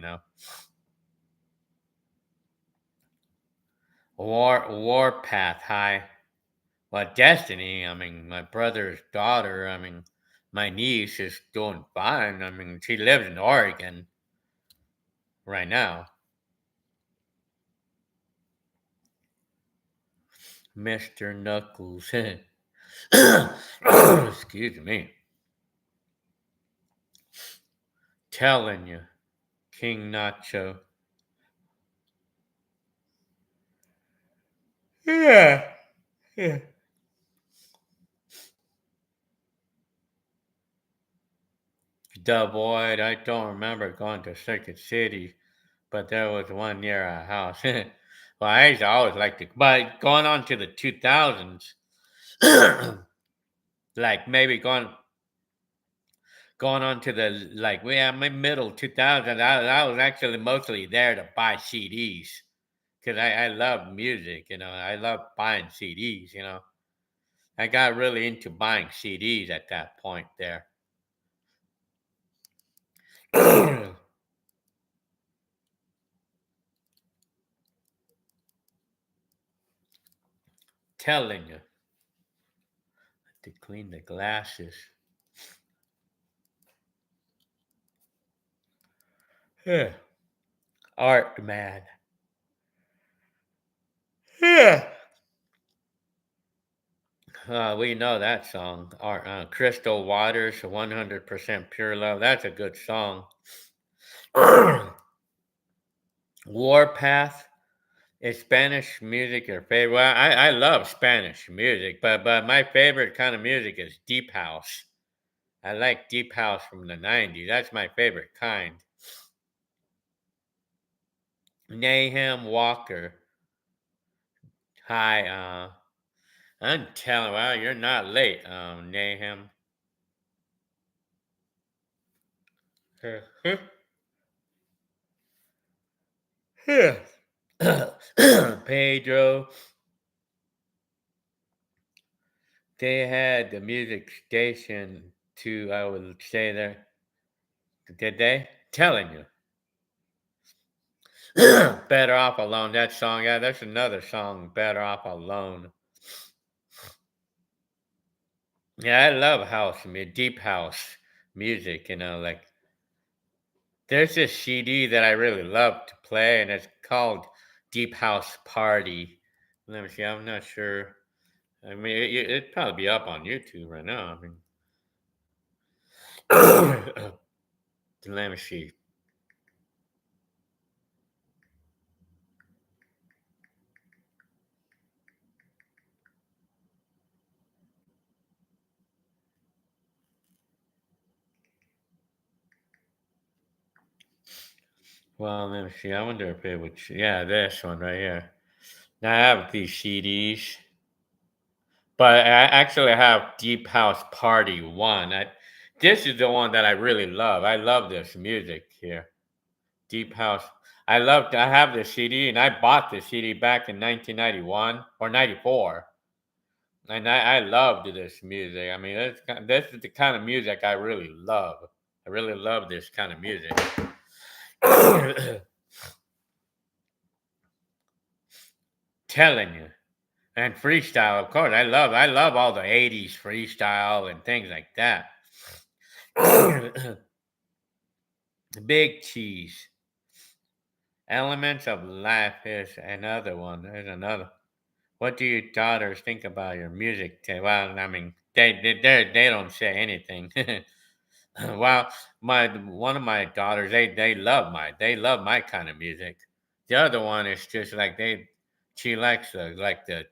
Warpath High. Well, Destiny, I mean, my brother's daughter, I mean, my niece is doing fine. I mean, she lives in Oregon right now. Mr. Knuckles. Excuse me. Telling you. King Nacho. Yeah. Yeah. Void. I don't remember going to Circuit City, but there was one near our house. Well, I used to always like to, but going on to the 2000s, like maybe going on to the middle 2000s, I was actually mostly there to buy CDs because I love music. I love buying CDs. I got really into buying CDs at that point there. Telling you to clean the glasses. Yeah. Art, man. Yeah. We know that song. Art, Crystal Waters, 100% Pure Love. That's a good song. Warpath. Is Spanish music your favorite? Well, I love Spanish music, but my favorite kind of music is deep house. I like deep house from the 90s. That's my favorite kind. Nahum Walker. Hi, I'm telling, well, you're not late, Nahum. Pedro, they had the music station too, I would say there. Did they? Telling you. Better Off Alone, that song. Yeah, that's another song, Better Off Alone. Yeah, I love house, deep house music, like there's this CD that I really love to play, and it's called Deep House Party. Let me see, I'm not sure. I mean, it'd probably be up on YouTube right now. Let me see. Well, let me see. I wonder if it would. Yeah, this one right here. Now I have these CDs. But I actually have Deep House Party 1. This is the one that I really love. I love this music here. Deep House. I have this CD, and I bought this CD back in 1991 or 94. And I loved this music. I mean, this is the kind of music I really love. I really love this kind of music. Telling you. And freestyle, of course. I love all the 80s freestyle and things like that. Big Cheese. Elements of Life is another one. There's another. What do your daughters think about your music? Well, I mean, they don't say anything. Well, my one of my daughters, they love my kind of music. The other one is just like she likes the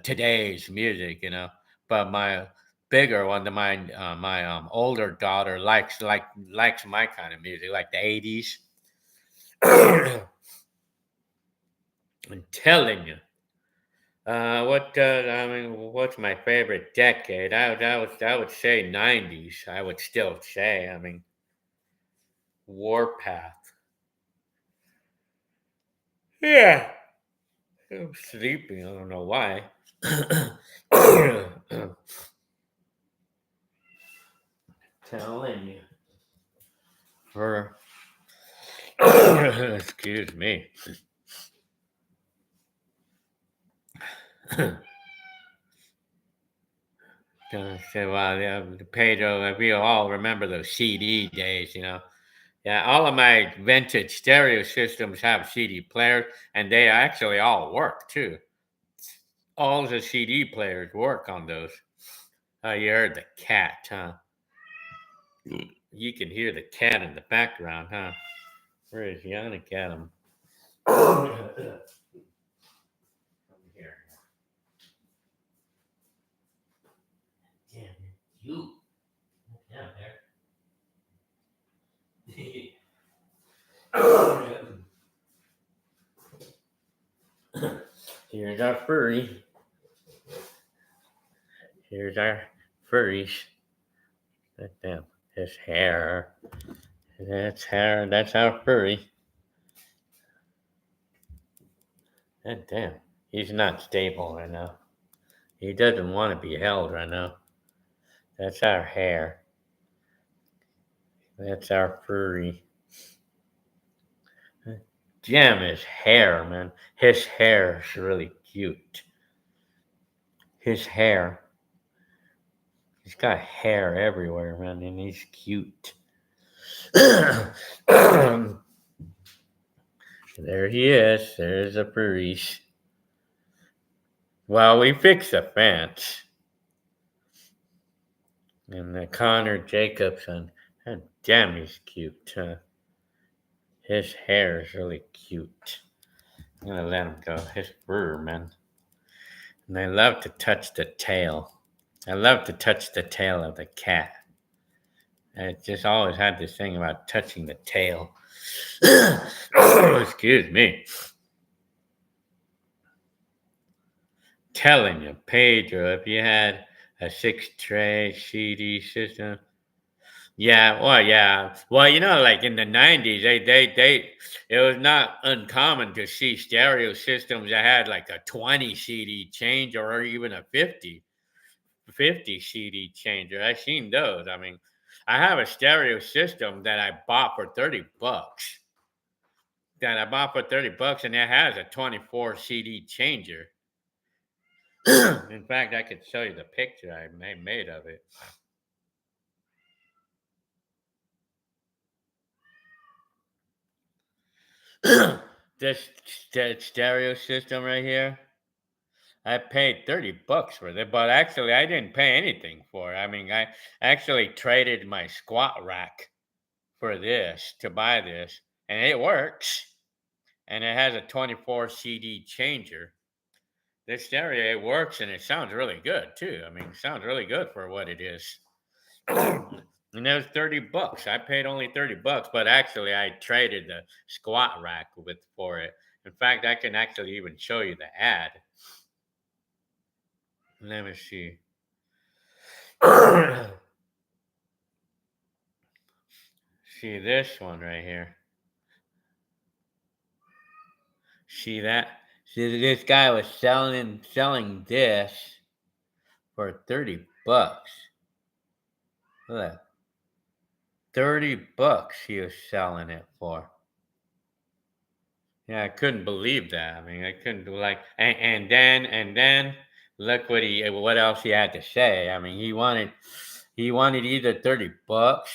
today's music. But my bigger one, my older daughter likes my kind of music, like the 80s. I'm telling you. I mean, what's my favorite decade? I would say 90s. I would still say. I mean, Warpath. Yeah. I'm sleeping. I don't know why. Telling you. For excuse me. Gonna say, well, yeah, Pedro, we all remember those CD days. Yeah, all of my vintage stereo systems have CD players, and they actually all work too. All the CD players work on those. Oh, you heard the cat, huh? You can hear the cat in the background, huh? Where is he? I'm gonna get him. Come here. Damn it. You. Yeah, there. Here's our furry. Here's our furries. Damn. His hair. That's hair. That's our furry. God damn. He's not stable right now. He doesn't want to be held right now. That's our hair. That's our furry. Damn his hair, man. His hair is really cute. His hair. He's got hair everywhere, man, and he's cute. There he is. There's a furry. Well, we fixed the fence. And the Connor Jacobson. God damn, he's cute. His hair is really cute. I'm gonna let him go. His fur, man. And I love to touch the tail. I love to touch the tail of the cat. I just always had this thing about touching the tail. Excuse me. Telling you, Pedro, if you had a 6-tray CD system. Yeah, well, yeah. Well, like in the 90s, it was not uncommon to see stereo systems that had like a 20 CD changer or even a 50 CD changer. I've seen those. I mean, I have a stereo system that I bought for 30 bucks. And it has a 24 CD changer. In fact, I could show you the picture I made of it. this stereo system right here, I paid 30 bucks for it, but actually I didn't pay anything for it. I mean, I actually traded my squat rack for this to buy this, and it works. And it has a 24 CD changer. This stereo, it works and it sounds really good too. I mean, it sounds really good for what it is. And it was 30 bucks. I paid only 30 bucks, but actually I traded the squat rack for it. In fact, I can actually even show you the ad. Let me see. See this one right here. See that? See, this guy was selling this for 30 bucks. Look at that. 30 bucks he was selling it for. Yeah, I couldn't believe that. I mean, I couldn't do like, and then look what else he had to say. I mean, he wanted either 30 bucks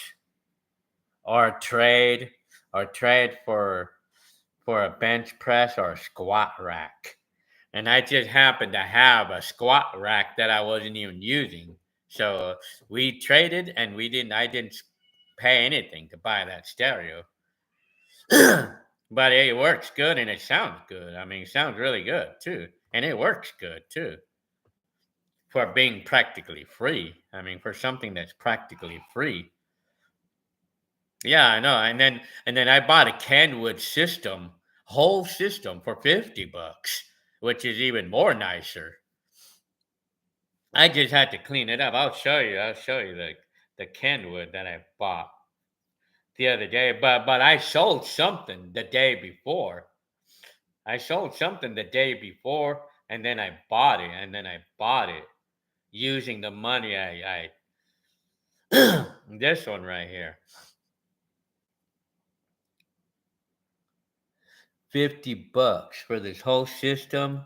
or trade for a bench press or a squat rack. And I just happened to have a squat rack that I wasn't even using. So we traded and I didn't pay anything to buy that stereo. But it works good and it sounds good. I mean, it sounds really good too. And it works good too for being practically free. I mean, for something that's practically free. Yeah, I know. And then I bought a Kenwood system, whole system for 50 bucks, which is even more nicer. I just had to clean it up. I'll show you the Kenwood that I bought the other day. But I sold something the day before. I sold something the day before, and then I bought it, using the money I this one right here. 50 bucks for this whole system,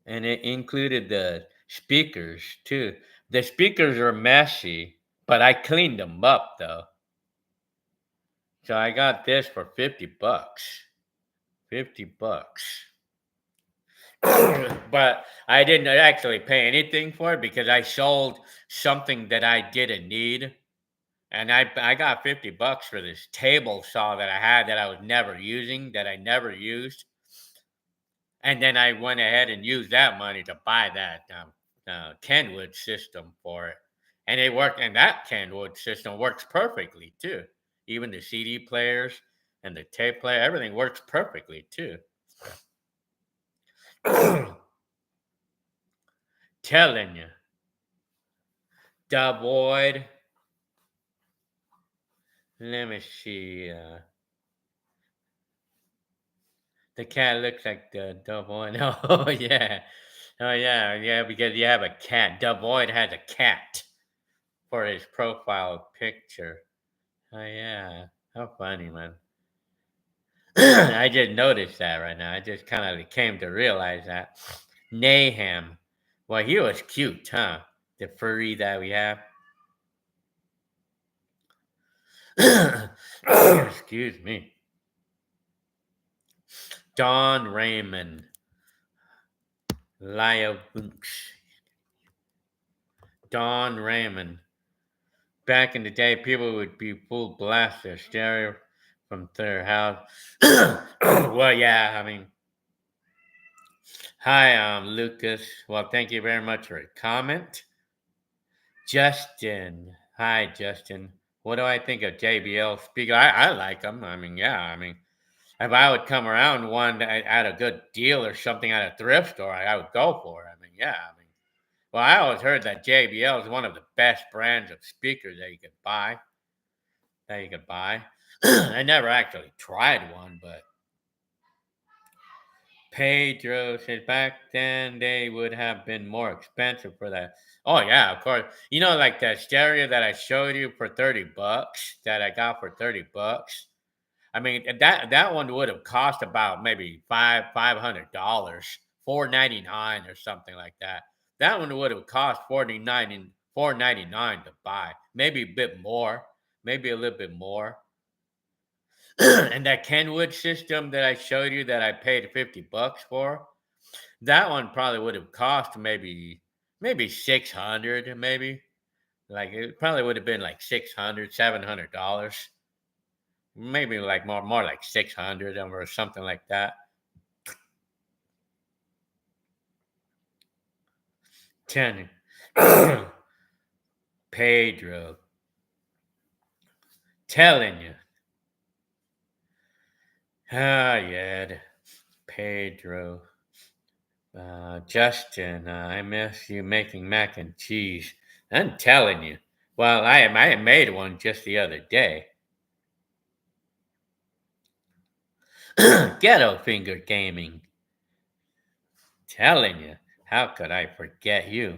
and it included the speakers too. The speakers are messy, but I cleaned them up though. So I got this for 50 bucks. 50 bucks. But I didn't actually pay anything for it because I sold something that I didn't need. And I got 50 bucks for this table saw that I had that I was never using, that I never used. And then I went ahead and used that money to buy that Kenwood system for it. And it worked, and that Kenwood system works perfectly too. Even the CD players and the tape player, everything works perfectly too. Telling you. Devoid. Let me see. The cat looks like the Devoid. Oh yeah. Oh yeah. Because you have a cat. Devoid has a cat for his profile picture. Oh yeah. How funny, man. I just noticed that right now. I just kind of came to realize that. Naham. Well, he was cute, huh? The furry that we have. Excuse me. Don Raymond. Lyle Bunks. Don Raymond. Back in the day, people would be full blast their stereo from their house. Well, yeah, I mean, hi, Lucas. Well, thank you very much for a comment. Justin. Hi, Justin. What do I think of JBL speaker? I like them. I mean, yeah, I mean, if I would come around one at a good deal or something at a thrift store, I would go for it. I mean, yeah, I mean, well, I always heard that JBL is one of the best brands of speakers that you could buy. I never actually tried one, but Pedro said back then they would have been more expensive for that. Oh yeah, of course. You know, like that stereo that I showed you for $30 that I got for $30. I mean, that one would have cost about maybe $500, 499 or something like that. That one would have cost 49 and 499 to buy, maybe a bit more, maybe a little bit more. And that Kenwood system that I showed you that I paid $50 for, that one probably would have cost maybe 600, maybe. Like it probably would have been like 600, $700. Maybe like more like 600 or something like that. Ten. Pedro. Telling you. Ah, yeah. Pedro. Justin, I miss you making mac and cheese. I'm telling you. Well, I made one just the other day. Ghetto Finger Gaming. Telling you. How could I forget you?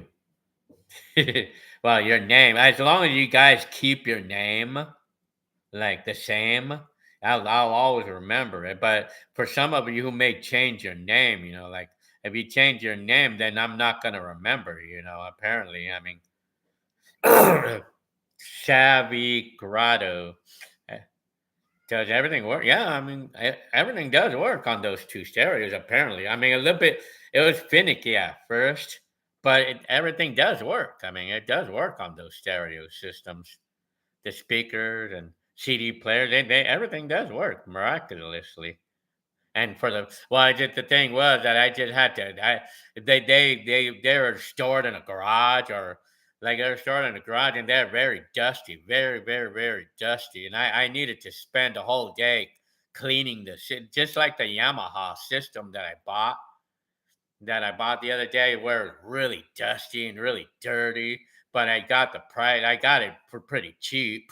Well, your name. As long as you guys keep your name like the same, I'll always remember it. But for some of you who may change your name, like if you change your name, then I'm not gonna remember. Apparently, I mean, Savvy Grotto. Uh, Does everything work? Yeah, I mean, everything does work on those two stereos. Apparently, I mean, a little bit. It was finicky at first, but everything does work. I mean, it does work on those stereo systems. The speakers and CD players, they everything does work miraculously. And for the well, the thing was that I just had to. They were stored in a garage or like they were stored in a garage, and they're very dusty, very very very dusty. And I needed to spend the whole day cleaning the shit, just like the Yamaha system that I bought the other day, where it's really dusty and really dirty. But I got the price. I got it for pretty cheap,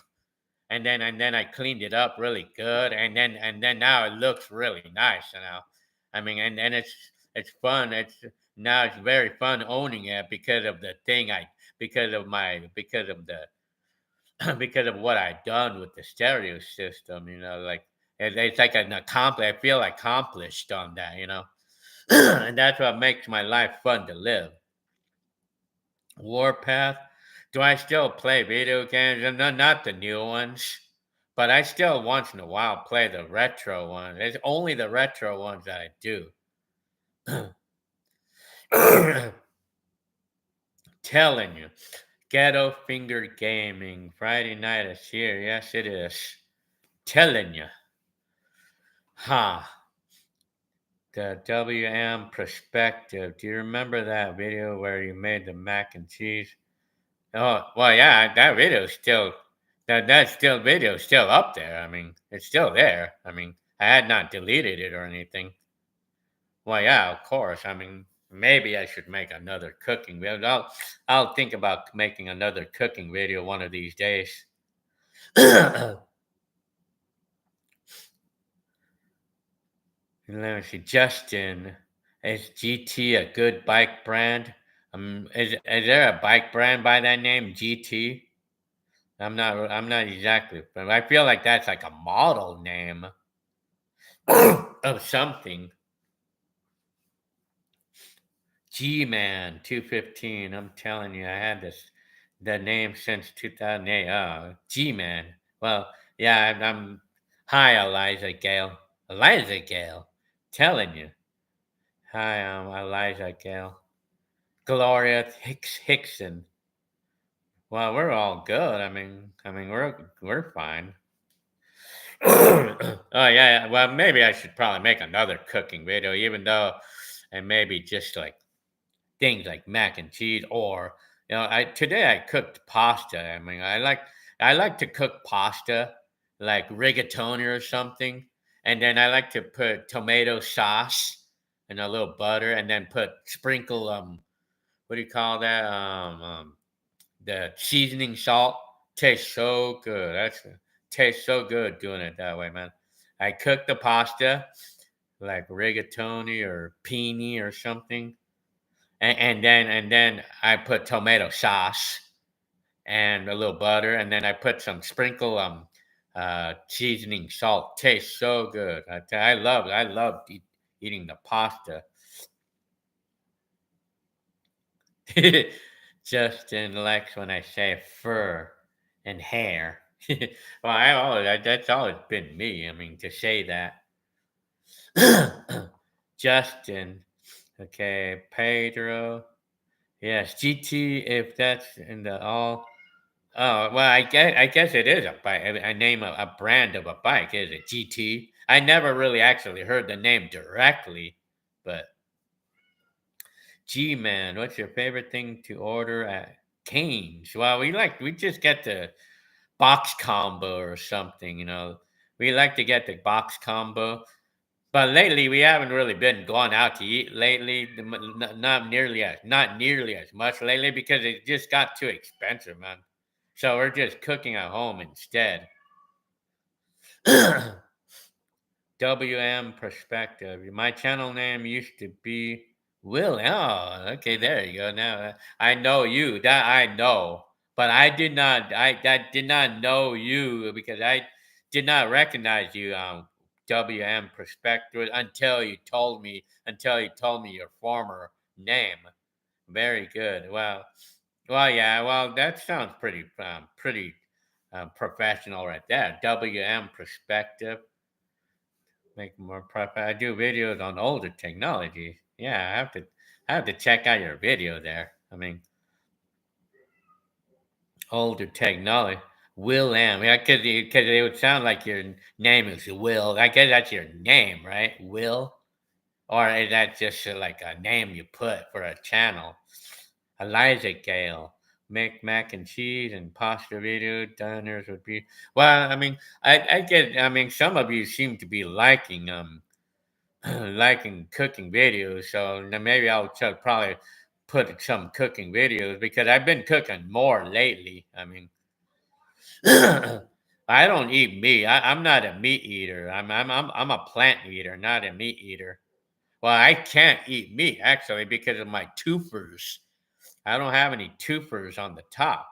and then I cleaned it up really good, and then now it looks really nice. I mean, and it's fun. It's very fun owning it because of the thing I because of the because of what I've done with the stereo system. Like it's like an accomplish. I feel accomplished on that. And that's what makes my life fun to live. Warpath. Do I still play video games? No, not the new ones, but I still once in a while play the retro ones. It's only the retro ones that I do. Telling you, Ghetto Finger Gaming Friday night is here. Yes, it is. Telling you, huh? The WM perspective. Do you remember that video where you made the mac and cheese? Oh, well, yeah, that video still video still up there. I mean, it's still there. I mean, I had not deleted it or anything. Well, yeah, of course. I mean, maybe I should make another cooking video. I'll think about making another cooking video one of these days. Let me see. Justin, is GT a good bike brand? Is there a bike brand by that name, GT? I'm not exactly, but I feel like that's like a model name of something. G-Man 215. I'm telling you, I had the name since 2008. G-Man. Well, yeah, I'm hi, Eliza Gale. Eliza Gale. Telling you. Hi, Eliza Gale. Gloria Hickson. Well, we're all good. I mean, we're fine. Oh yeah, yeah. Well, maybe I should probably make another cooking video, even though, and maybe just like things like mac and cheese, or I today I cooked pasta. I mean, I like to cook pasta like rigatoni or something, and then I like to put tomato sauce and a little butter, and then put sprinkle what do you call that the seasoning salt. Tastes so good. Tastes so good doing it that way, man. I cook the pasta like rigatoni or pini or something, and then I put tomato sauce and a little butter, and then I put some sprinkle seasoning salt. Tastes so good. I love eating the pasta. Justin likes when I say fur and hair. Well, that's always been me. I mean, to say that. Justin, okay, Pedro, yes, GT. If that's in the all, oh well, I guess it is a bike. I name a brand of a bike. Is it GT? I never really actually heard the name directly, but G man, what's your favorite thing to order at Canes? Well, we just get the box combo or something. We like to get the box combo. But lately, we haven't really been going out to eat lately. Not nearly as much lately because it just got too expensive, man. So we're just cooking at home instead. WM Perspective. My channel name used to be Will. Oh, okay, there you go. Now I know you. That I know, but I did not. I did not know you because I did not recognize you. WM Perspective until you told me. Until you told me your former name. Very good. Well, yeah. Well, that sounds pretty professional right there. WM Perspective. Make more profit. I do videos on older technology. Yeah, I have to check out your video there. I mean, older technology. Will Am. Yeah, because it would sound like your name is Will. I guess that's your name, right? Will, or is that just like a name you put for a channel? Eliza Gale. Make mac and cheese and pasta video diners would be well. I mean, I get. I mean, some of you seem to be liking liking cooking videos, so then maybe I'll probably put some cooking videos because I've been cooking more lately. I mean, I don't eat meat. I'm not a meat eater. I'm a plant eater, not a meat eater. Well, I can't eat meat actually because of my twofers. I don't have any twofers on the top,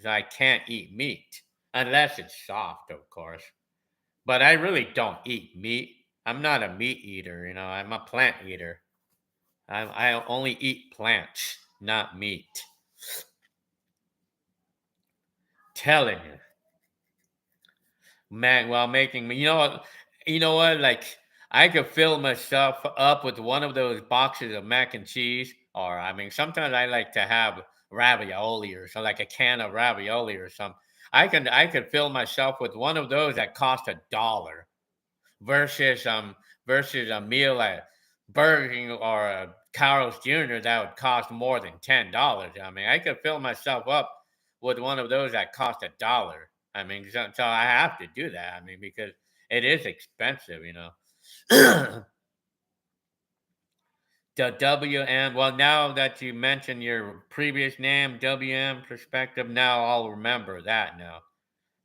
so I can't eat meat unless it's soft, of course. But I really don't eat meat. I'm not a meat eater. I'm a plant eater. I only eat plants, not meat. Telling you, man. While making me, you know what? Like I could fill myself up with one of those boxes of mac and cheese, or I mean, sometimes I like to have ravioli or so, like a can of ravioli or something. I could fill myself with one of those that cost $1 versus versus a meal at Burger King or a Carl's Jr. that would cost more than $10. I mean, I could fill myself up with one of those that cost $1. I mean, so I have to do that. I mean, because it is expensive. The WM. Well, now that you mentioned your previous name, WM Perspective, now I'll remember that now.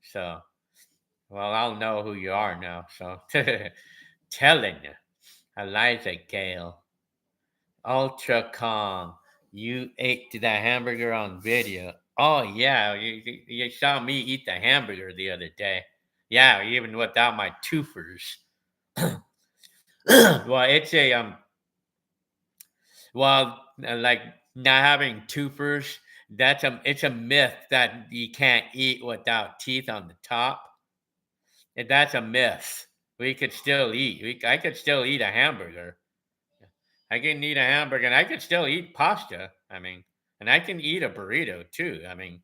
So, well, I'll know who you are now. So, telling you. Eliza Gale. Ultra calm. You ate that hamburger on video. Oh yeah, you saw me eat the hamburger the other day. Yeah, even without my twofers. Well, it's a well, like not having twofers. It's a myth that you can't eat without teeth on the top. And that's a myth. We could still eat. I could still eat a hamburger. I can eat a hamburger, and I could still eat pasta. I mean, and I can eat a burrito too. I mean,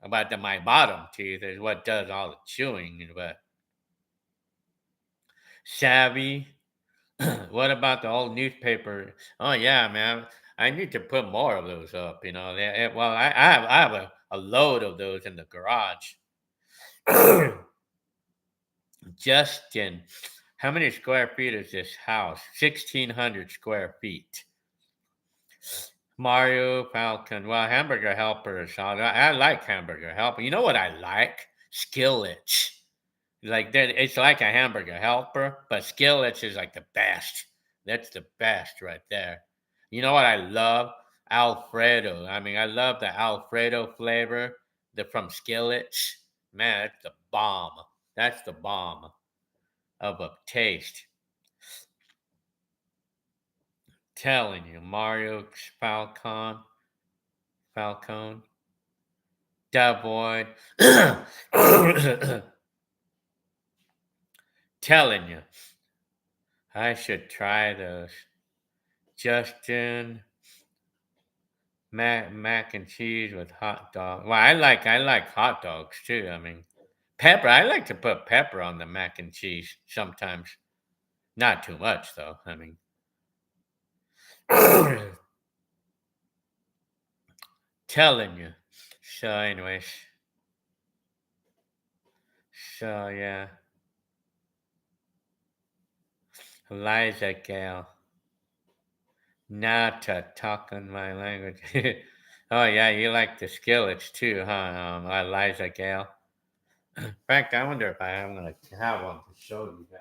my bottom teeth is what does all the chewing. But savvy. What about the old newspaper? Oh yeah, man. I need to put more of those up. Well, I have a load of those in the garage. Justin, how many square feet is this house? 1,600 square feet. Mario Falcon. Well, hamburger helpers. I like hamburger helper. You know what I like? Skillets. Like that, it's like a hamburger helper, but skillets is like the best. That's the best right there. You know what I love? Alfredo. I mean, I love the Alfredo flavor. The from skillets. Man, that's the bomb. That's the bomb of a taste. Telling you, Mario Falcon, Devoid. Telling you, I should try those. Justin, mac and cheese with hot dog. Well, I like hot dogs too. I mean, pepper. I like to put pepper on the mac and cheese sometimes. Not too much though. I mean, telling you. So, anyways, so yeah, Eliza Gale. Not to talking my language. Oh yeah, you like the skillets too, huh? Eliza Gale. In fact, I wonder if I am gonna have one to show you guys.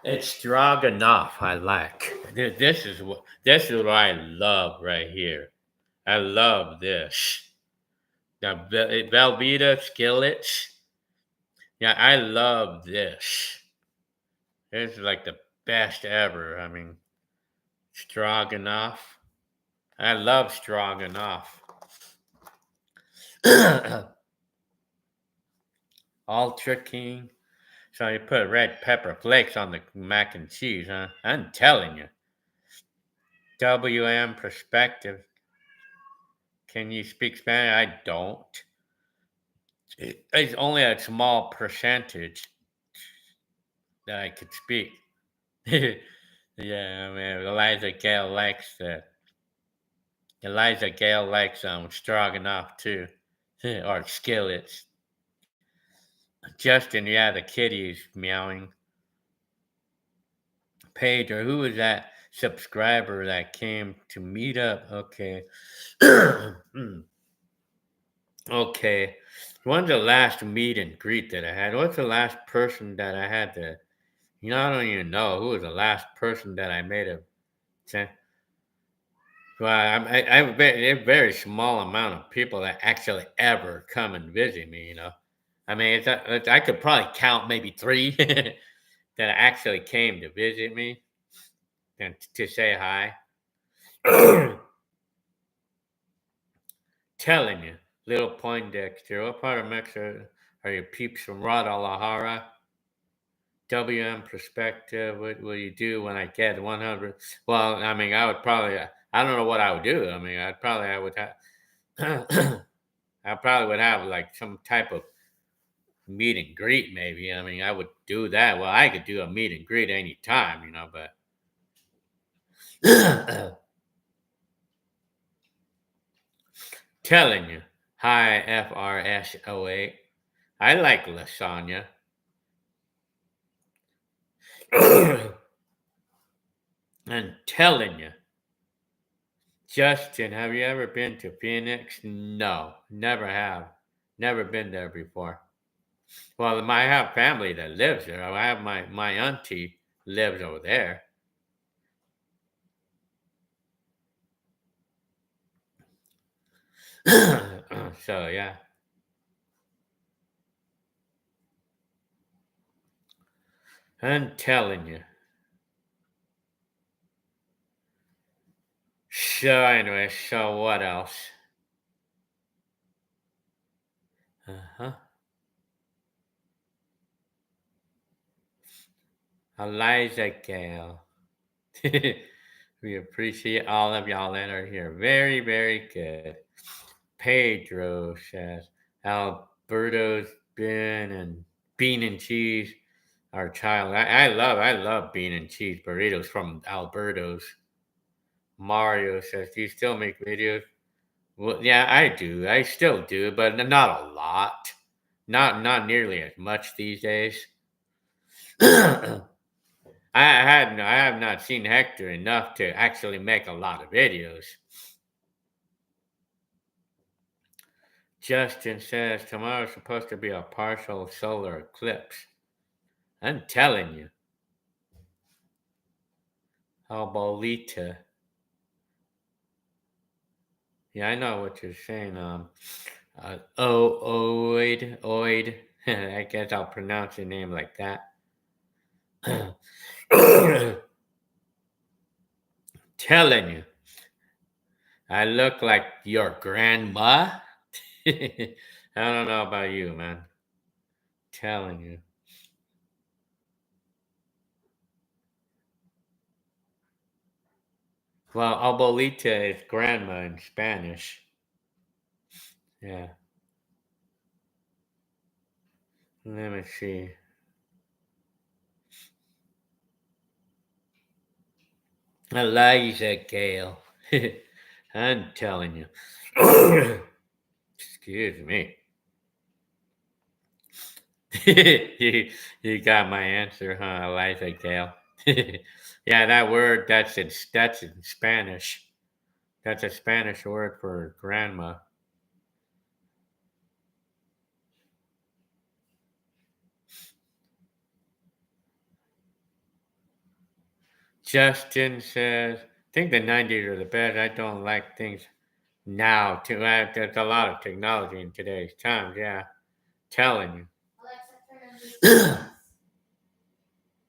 It's stroganoff. I like. This is what I love right here. I love this. The Velveeta skillets. Yeah, I love this. This is like the best ever. I mean, stroganoff. I love stroganoff. Ultra King. So you put red pepper flakes on the mac and cheese, huh? I'm telling you. WM perspective. Can you speak Spanish? I don't. It's only a small percentage that I could speak. Yeah, I mean, Eliza Gale likes stroganoff too, or skillets. Justin, yeah, the kitty's meowing. Paige, or who was that subscriber that came to meet up? Okay. Okay. When's the last meet and greet that I had? What's the last person that I had to, I don't even know who was the last person that I made a, well, I have a very small amount of people that actually ever come and visit me. I mean, I could probably count maybe three that actually came to visit me and to say hi. Telling you, little Poindexter, what part of Mexico are your peeps from Guadalajara? WM perspective, what will you do when I get 100? Well, I mean, I don't know what I would do. I mean, I would have, I probably would have like some type of meet and greet, maybe. I mean, I would do that. Well, I could do a meet and greet anytime, but telling you, hi, FRS08. I like lasagna. And telling you, Justin, have you ever been to Phoenix? No, never have. Never been there before. Well, I have family that lives there. I have my auntie lives over there. So yeah, I'm telling you. So anyway, so what else? Uh-huh. Eliza Gale. We appreciate all of y'all that are here. Very, very good. Pedro says Alberto's bean and cheese. Our child. I love bean and cheese burritos from Alberto's. Mario says, do you still make videos? Well, yeah, I do. I still do, but not a lot. Not nearly as much these days. I have not seen Hector enough to actually make a lot of videos. Justin says tomorrow's supposed to be a partial solar eclipse. I'm telling you. Albolita. Yeah, I know what you're saying. Oid. I guess I'll pronounce your name like that. Telling you, I look like your grandma. I don't know about you, man. Telling you. Well, abuelita is grandma in Spanish. Yeah. Let me see. Eliza Gale. I'm telling you. Excuse me. you got my answer, huh, Eliza Gale? Yeah, that word that's in Spanish. That's a Spanish word for grandma. Justin says, I think the 90s are the best. I don't like things now. There's a lot of technology in today's times. Yeah, telling you.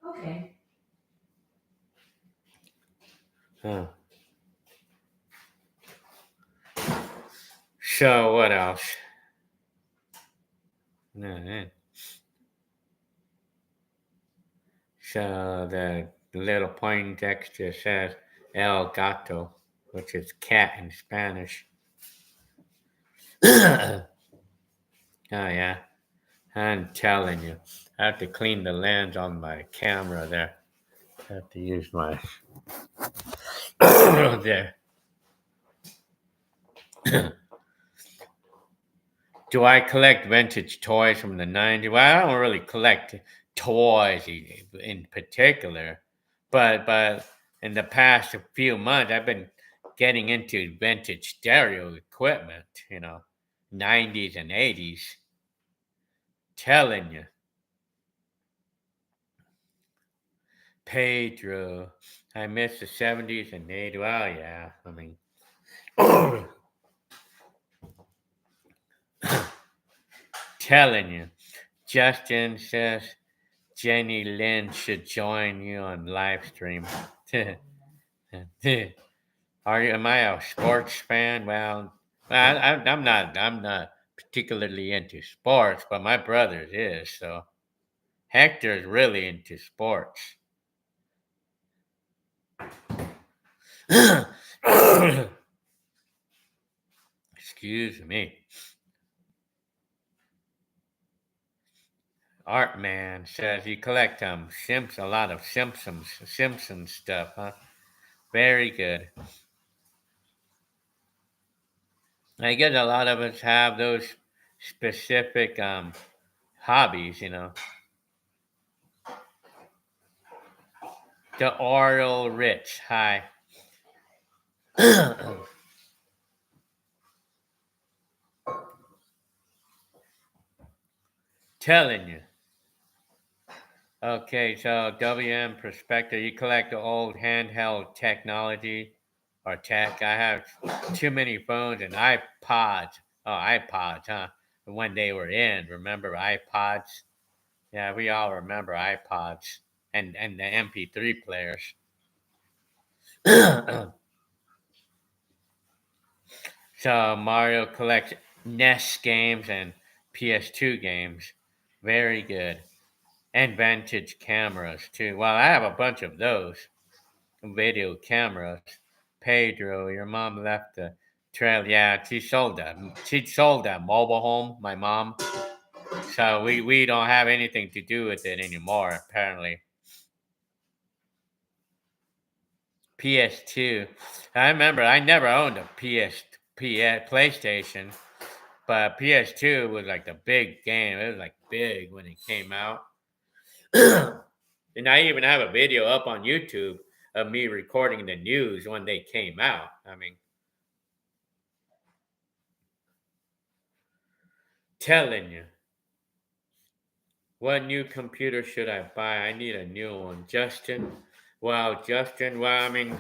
Okay. Huh. So what else? Uh, So the little Poindexter says El Gato, which is cat in Spanish. Oh yeah, I'm telling you. I have to clean the lens on my camera there. I have to use my there. Do I collect vintage toys from the 90s? Well, I don't really collect toys in particular, but in the past few months, I've been getting into vintage stereo equipment, 90s and 80s. Telling you. Pedro, I miss the 70s and 80s. Well, yeah, I mean, telling you. Justin says Jenny Lynn should join you on live stream. Am I a sports fan? Well, I'm not. I'm not particularly into sports, but my brother is. So Hector's really into sports. Excuse me. Art Man says you collect a lot of Simpsons stuff, huh? Very good. I guess a lot of us have those specific hobbies. The Oral Rich, hi. Telling you. Okay, so WM perspective, you collect the old handheld technology or tech. I have too many phones and iPods. Oh, iPods, huh? When they were in, remember iPods? Yeah, we all remember iPods and the MP3 players. So Mario collects NES games and PS2 games. Very good. And vintage cameras too. Well, I have a bunch of those video cameras. Pedro, your mom left the trail. Yeah, she sold that. She sold that mobile home, my mom. So we don't have anything to do with it anymore, apparently. PS2. I remember I never owned a PlayStation, but PS2 was like the big game. It was like big when it came out. And I even have a video up on YouTube of me recording the news when they came out. I mean, telling you. What new computer should I buy? I need a new one. Justin, I mean,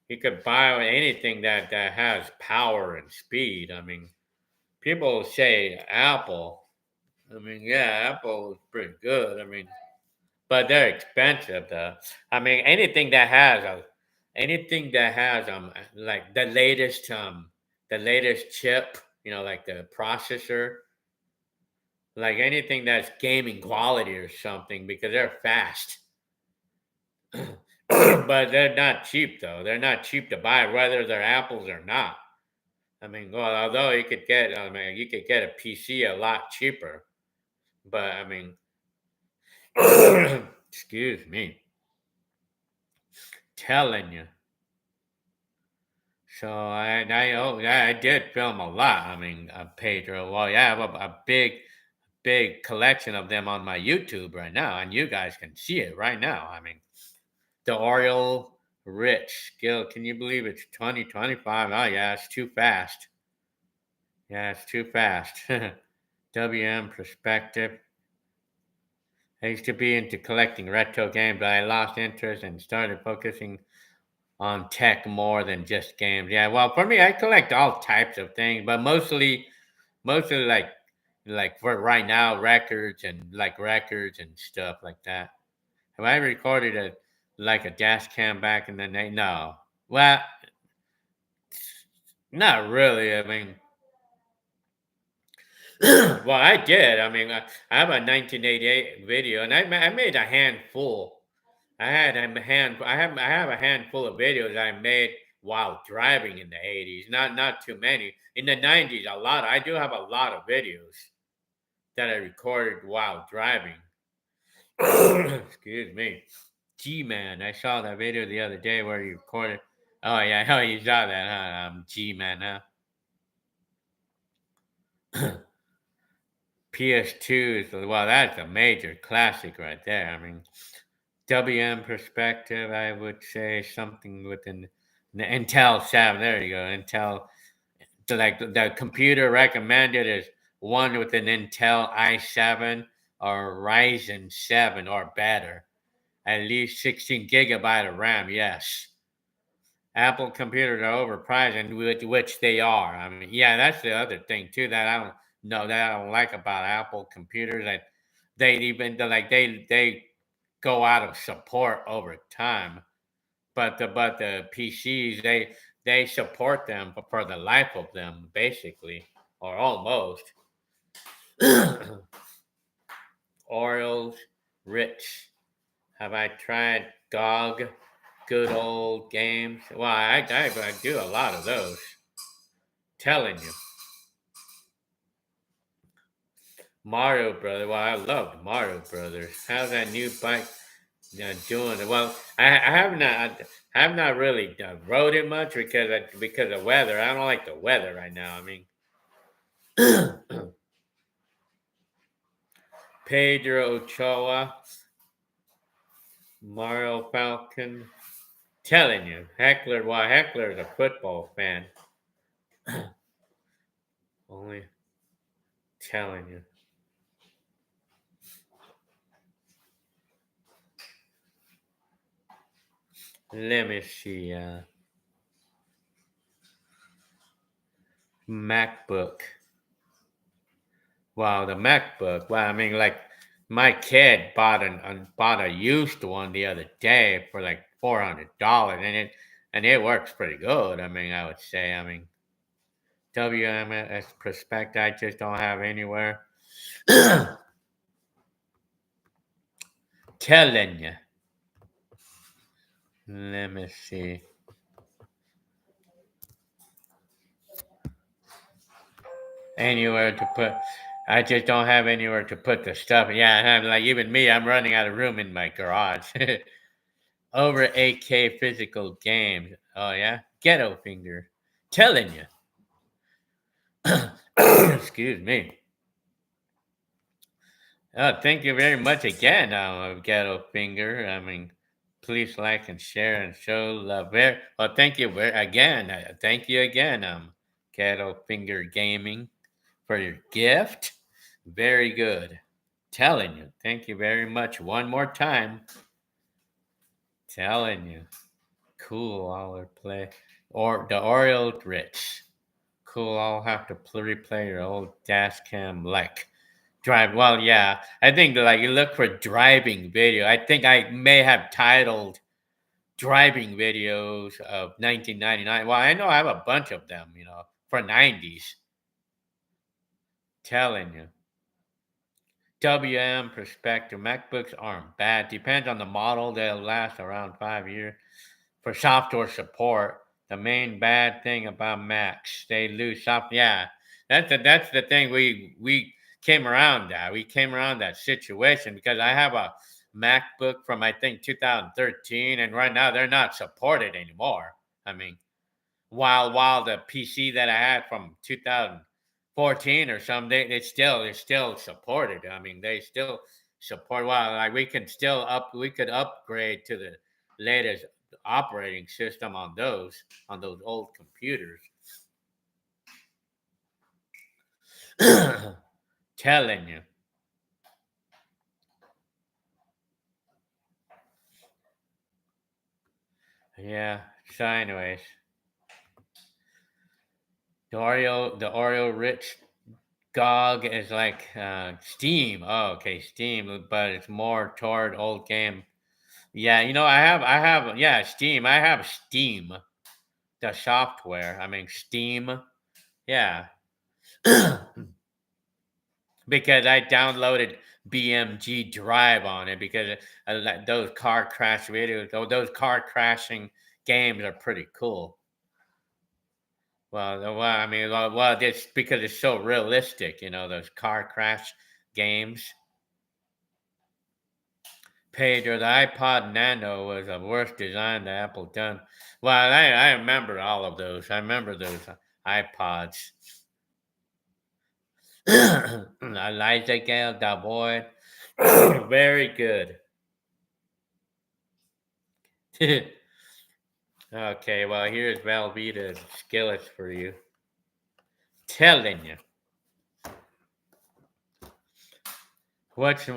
you could buy anything that has power and speed. I mean, people say Apple. I mean, yeah, Apple is pretty good. I mean, but they're expensive though. I mean, anything that has like the latest chip, like the processor, like anything that's gaming quality or something because they're fast. But they're not cheap though. They're not cheap to buy whether they're apples or not. I mean, well, although you could get a PC a lot cheaper, but I mean, excuse me, telling you. So I did film a lot. I mean, Pedro. Well, yeah, I have a big collection of them on my YouTube right now, and you guys can see it right now. I mean, the Oriole Rich Skill. Can you believe it's 2025? Oh yeah, it's too fast. Yeah, it's too fast. WM perspective. I used to be into collecting retro games, but I lost interest and started focusing on tech more than just games. Yeah, well, for me, I collect all types of things, but mostly like for right now, records and stuff like that. Have I recorded a dash cam back in the day? No. Well, not really. I mean, well, I did. I mean, I have a 1988 video, and I made a handful. I have a handful of videos I made while driving in the 80s. Not too many. In the 90s, a lot. I do have a lot of videos that I recorded while driving. Excuse me. G-Man. I saw that video the other day where you recorded. Oh yeah, oh you saw that, huh? G-Man, huh? PS2 is well, that's a major classic right there. I mean, WM perspective, I would say something within the Intel 7. There you go, Intel. Like the computer recommended is one with an Intel i7 or Ryzen 7 or better. At least 16 gigabyte of RAM. Yes. Apple computers are overpriced, and which they are. I mean, yeah, that's the other thing too that I don't know that I don't like about Apple computers. That they go out of support over time, but the PCs they support them for the life of them, basically, or almost. Orioles, Rich. Have I tried GOG? Good old games. Well, I do a lot of those. Telling you. Mario Brothers. Well, I loved Mario Brothers. How's that new bike doing? Well, I have not really rode it much because of weather. I don't like the weather right now. I mean, Pedro Ochoa, Mario Falcon. Telling you, Heckler. Well, Heckler is a football fan. Only telling you. Let me see. MacBook. Wow, the MacBook. Well, I mean, like my kid bought a used one the other day for like $400, and it works pretty good. I mean, I would say. I mean, WMS Prospect. I just don't have anywhere. Telling you. Let me see. Anywhere to put. I just don't have anywhere to put the stuff. Yeah, I have, like even me, I'm running out of room in my garage. Over 8K physical games. Oh yeah, ghetto finger. Telling you. Excuse me. Oh, thank you very much again, ghetto finger. I mean, please like and share and show love. Very well. Thank you again. Thank you again, ghetto finger gaming, for your gift. Very good. Telling you. Thank you very much. One more time. Telling you. Cool. I'll play. Or the Oreo Rich. Cool. I'll have to replay your old dash cam like drive. Well, yeah. I think like you look for driving video. I think I may have titled driving videos of 1999. Well, I know I have a bunch of them, for 90s. Telling you. WM perspective. MacBooks aren't bad. Depends on the model. They'll last around 5 years. For software support, the main bad thing about Macs, they lose software. Yeah, that's the thing. We came around that. We came around that situation because I have a MacBook from I think 2013, and right now they're not supported anymore. I mean, while the PC that I had from 2014 or something, it's still supported. I mean, they still support. Well, like we could upgrade to the latest operating system on those old computers. Telling you. Yeah. So, anyways, the Oreo Rich GOG is like Steam. Oh, okay, Steam, but it's more toward old game. Yeah, yeah, Steam. I have Steam, the software. I mean, Steam. Yeah. Because I downloaded BMG Drive on it because like those car crash videos, those car crashing games are pretty cool. I mean, it's because it's so realistic, those car crash games. Pedro, the iPod Nano was the worst design that Apple done. Well, I remember all of those. I remember those iPods. Elijah Gale, da boy. Very good. Okay, well, here's Velveeta skillets for you. Telling you. What's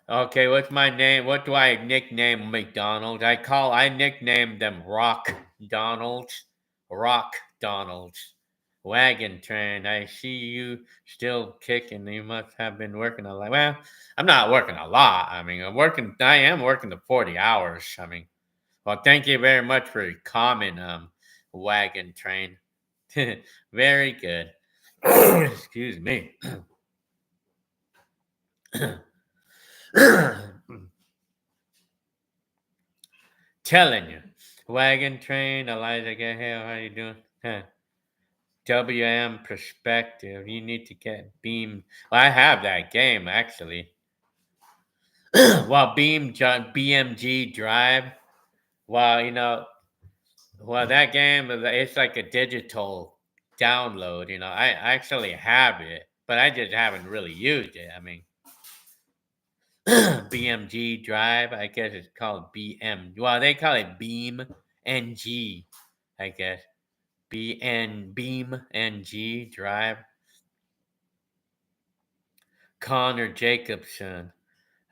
okay? What's my name? What do I nickname McDonald's? I nicknamed them Rock Donalds. Rock Donalds. Wagon train. I see you still kicking. You must have been working a lot. Well, I'm not working a lot. I mean, I am working the 40 hours. I mean, well, thank you very much for your comment, wagon train. Very good. Excuse me. Telling you. Wagon train, Elijah, get here. How you doing? Huh. WM perspective. You need to get Beam. Well, I have that game actually. Well, BMG Drive. Well, that game it's like a digital download. I actually have it, but I just haven't really used it. I mean, BMG Drive. I guess it's called BM. Well, they call it Beam NG. I guess Beam NG Drive. Connor Jacobson.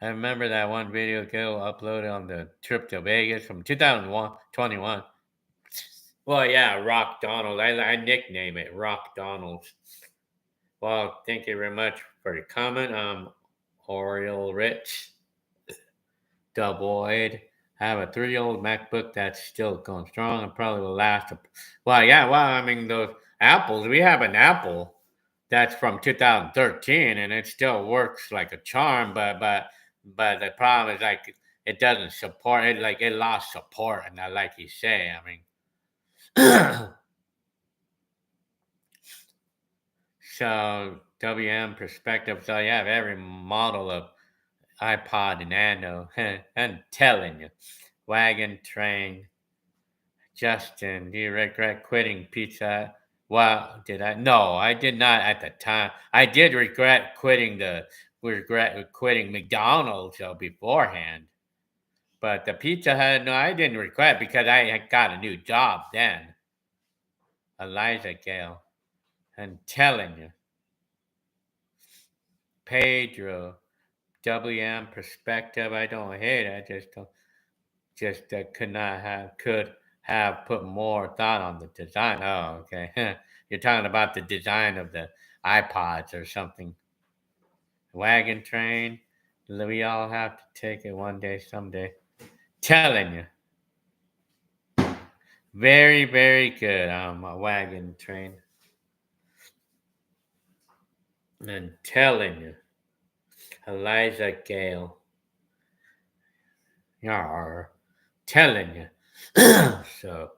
I remember that one video Gil uploaded on the trip to Vegas from 2021. Well, yeah, Rock Donald. I nickname it Rock Donald's. Well, thank you very much for your comment. Oriole Rich, Double. I have a 3-year-old MacBook that's still going strong and probably will last. Well, yeah, well, I mean, those apples, we have an Apple that's from 2013 and it still works like a charm, but the problem is like it doesn't support it, like it lost support. And I, like you say, I mean, so WM perspective. So you have every model of iPod and Nano. I'm telling you, wagon train. Justin, do you regret quitting pizza? Well, did I? No, I did not at the time. I did regret quitting McDonald's beforehand. But the Pizza Hut, no, I didn't regret because I had got a new job then. Eliza Gale, I'm telling you, Pedro, WM perspective. I don't hate it. I just don't. Just could have put more thought on the design. Oh, okay. You're talking about the design of the iPods or something. Wagon train. We all have to take it one day, someday. Telling you. Very, very good. A wagon train. I'm telling you. Eliza Gale. Yar. Telling you. So.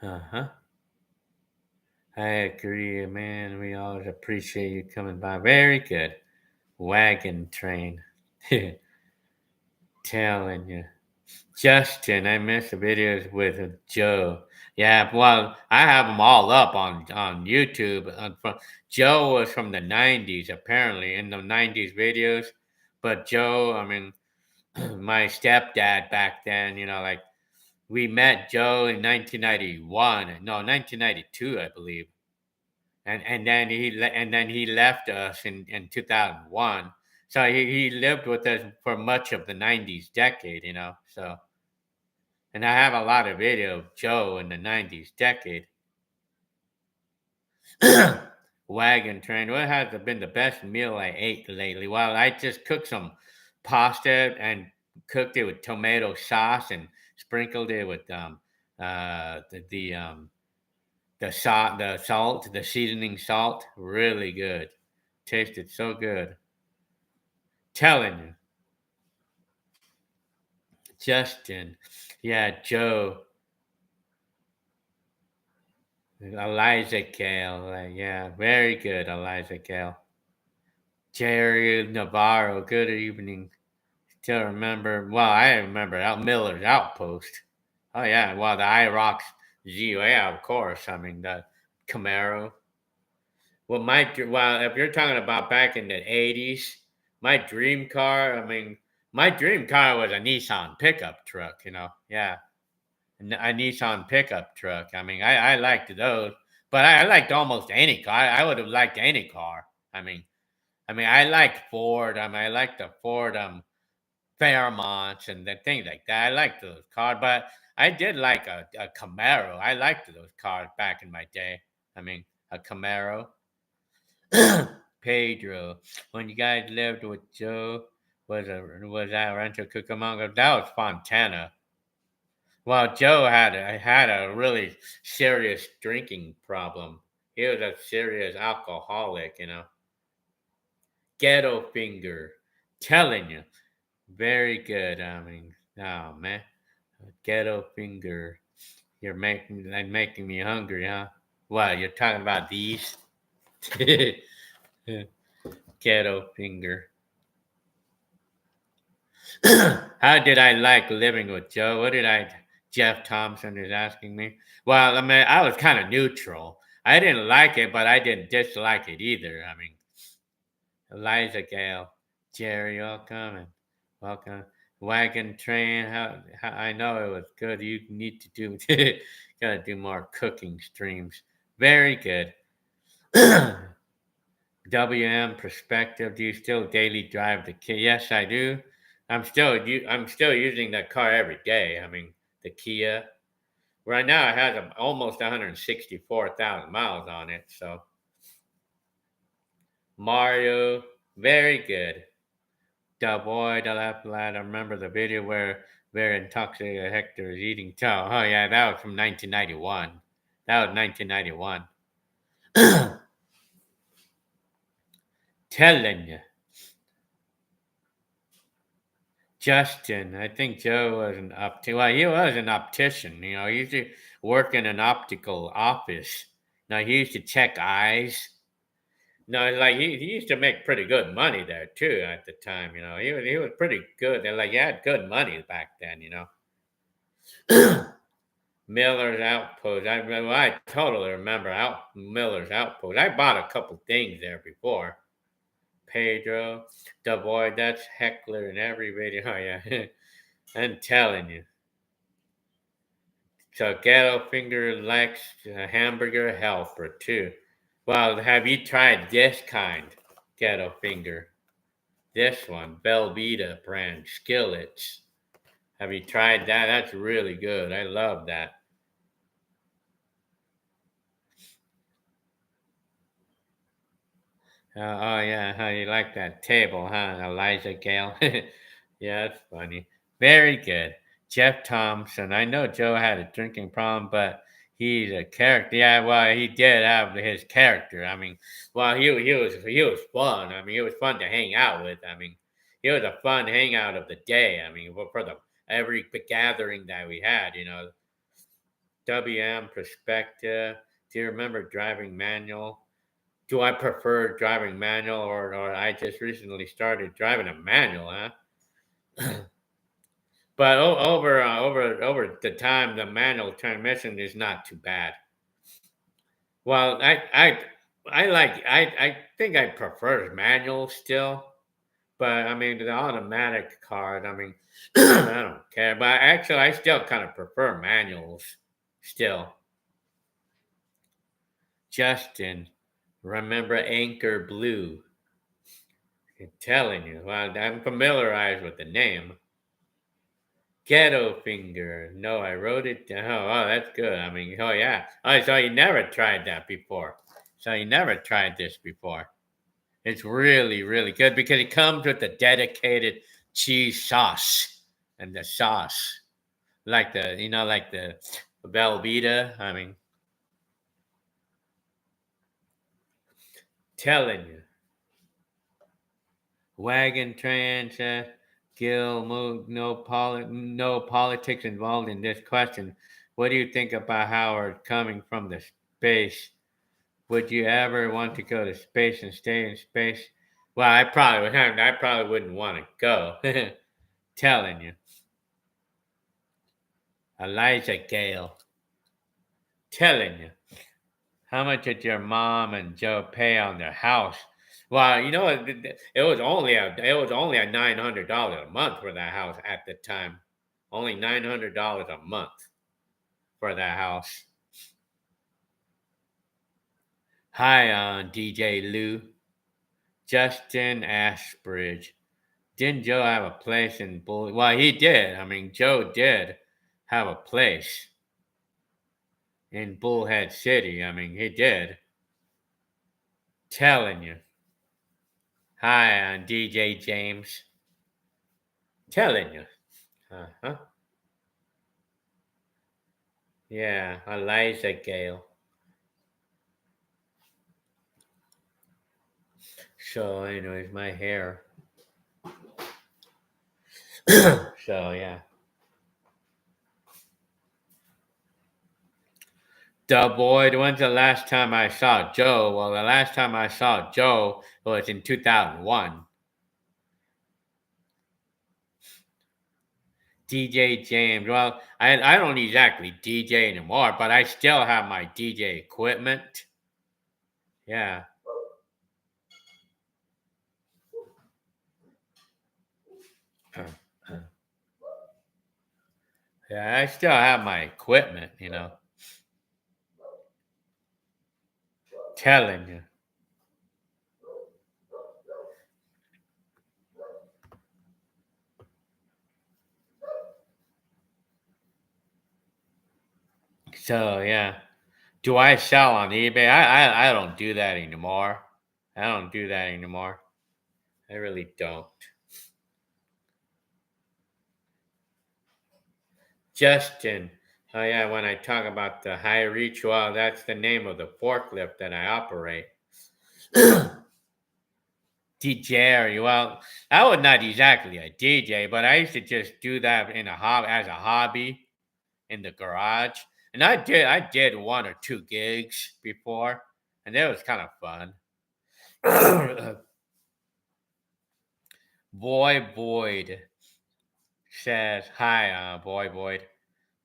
Uh-huh. I agree, man. We always appreciate you coming by. Very good. Wagon train. Telling you. Justin, I miss the videos with Joe. Yeah, well, I have them all up on YouTube. Joe was from the 90s, apparently, in the 90s videos. But Joe, I mean, my stepdad back then, like we met Joe in 1991. No, 1992, I believe. And then he left us in 2001. So he lived with us for much of the 90s decade. So, and I have a lot of video of Joe in the 90s decade. Wagon train. What has been the best meal I ate lately? Well, I just cooked some pasta and cooked it with tomato sauce and sprinkled it with the seasoning salt. Really good. Tasted so good. Telling you. Justin. Yeah, Joe. Eliza Gale. Yeah, very good, Eliza Gale. Jerry Navarro. Good evening. Still remember. Well, I remember Miller's Outpost. Oh, yeah. Well, the IROX ZUA, of course. I mean, the Camaro. Well, if you're talking about back in the 80s, my dream car, I mean, my dream car was a Nissan pickup truck. Yeah. A Nissan pickup truck. I mean, I liked those, but I liked almost any car. I would have liked any car. I mean, I liked Ford. I mean, I liked the Ford Fairmonts and the things like that. I liked those cars, but I did like a Camaro. I liked those cars back in my day. I mean, a Camaro. Pedro, when you guys lived with Joe, was that Rancho Cucamonga? That was Fontana. Well, Joe had a really serious drinking problem. He was a serious alcoholic. Ghetto finger, telling you, very good. I mean, oh man, ghetto finger. You're making me hungry, huh? Well, you're talking about these. Ghetto finger. How did I like living with Joe? Jeff Thompson is asking me. Well, I mean, I was kind of neutral. I didn't like it, but I didn't dislike it either. I mean, Eliza Gale, Jerry, welcome. Wagon train. How I know it was good. You need to gotta do more cooking streams. Very good. WM perspective. Do you still daily drive the Kia? Yes, I do. I'm still using that car every day. I mean, the Kia. Right now, it has almost 164,000 miles on it. So Mario, very good. The boy, the left lad. I remember the video where very intoxicated Hector is eating toe. Oh yeah, that was from 1991. That was 1991. Telling you. Justin, I think Joe was an well, he was an optician. He used to work in an optical office. Now he used to check eyes. No, like he used to make pretty good money there too at the time. He was pretty good. And like he had good money back then. Miller's Outpost. I totally remember Miller's Outpost. I bought a couple things there before. Pedro, the boy, that's Heckler in every video. Oh yeah, I'm telling you. So Ghetto Finger likes a hamburger helper too. Well, have you tried this kind, Ghetto Finger? This one, Velveeta brand skillets. Have you tried that? That's really good. I love that. Oh yeah, how you like that table, huh, Eliza Gale? Yeah, that's funny. Very good. Jeff Thompson. I know Joe had a drinking problem, but he's a character. Yeah, well, he did have his character. I mean, well, he was fun. I mean, it was fun to hang out with. I mean, he was a fun hangout of the day. I mean, for the every gathering that we had, WM perspective. Do you remember driving manual? Do I prefer driving manual or I just recently started driving a manual, huh? But over the time, the manual transmission is not too bad. Well, I think I prefer manual still, but I mean the automatic card. I mean, I don't care. But actually, I still kind of prefer manuals still. Justin, remember Anchor Blue? I'm telling you, well, I'm familiarized with the name. Ghetto Finger. No, I wrote it down. Oh, that's good. I mean, oh yeah. Oh, so you never tried that before. So you never tried this before. It's really, really good because it comes with the dedicated cheese sauce and the sauce, like the Velveeta. I mean, telling you. Wagon train says, Gil, no politics involved in this question. What do you think about Howard coming from the space? Would you ever want to go to space and stay in space? Well, I probably wouldn't want to go. Telling you. Elijah Gale. Telling you. How much did your mom and Joe pay on their house? Well, it was only a $900 a month for that house at the time. Only $900 a month for that house. Hi, DJ Lou. Justin Ashbridge. Didn't Joe have a place in Bull? Well, he did. I mean, Joe did have a place in Bullhead City. I mean, he did. Telling you. Hi, DJ James. Telling you. Uh-huh. Yeah, Eliza Gale. So, anyways, my hair. So, yeah. Boy, when's the last time I saw Joe? Well, the last time I saw Joe was in 2001. DJ James. Well, I don't exactly DJ anymore, but I still have my DJ equipment. Yeah. Yeah, I still have my equipment. Telling you. So yeah. Do I sell on eBay? I don't do that anymore. I don't do that anymore. I really don't. Justin. Oh yeah, when I talk about the high reach, well, that's the name of the forklift that I operate. DJ, well, I was not exactly a DJ, but I used to just do that in a as a hobby in the garage. And I did one or two gigs before, and it was kind of fun. Boy Boyd says, "Hi, Boy Boyd.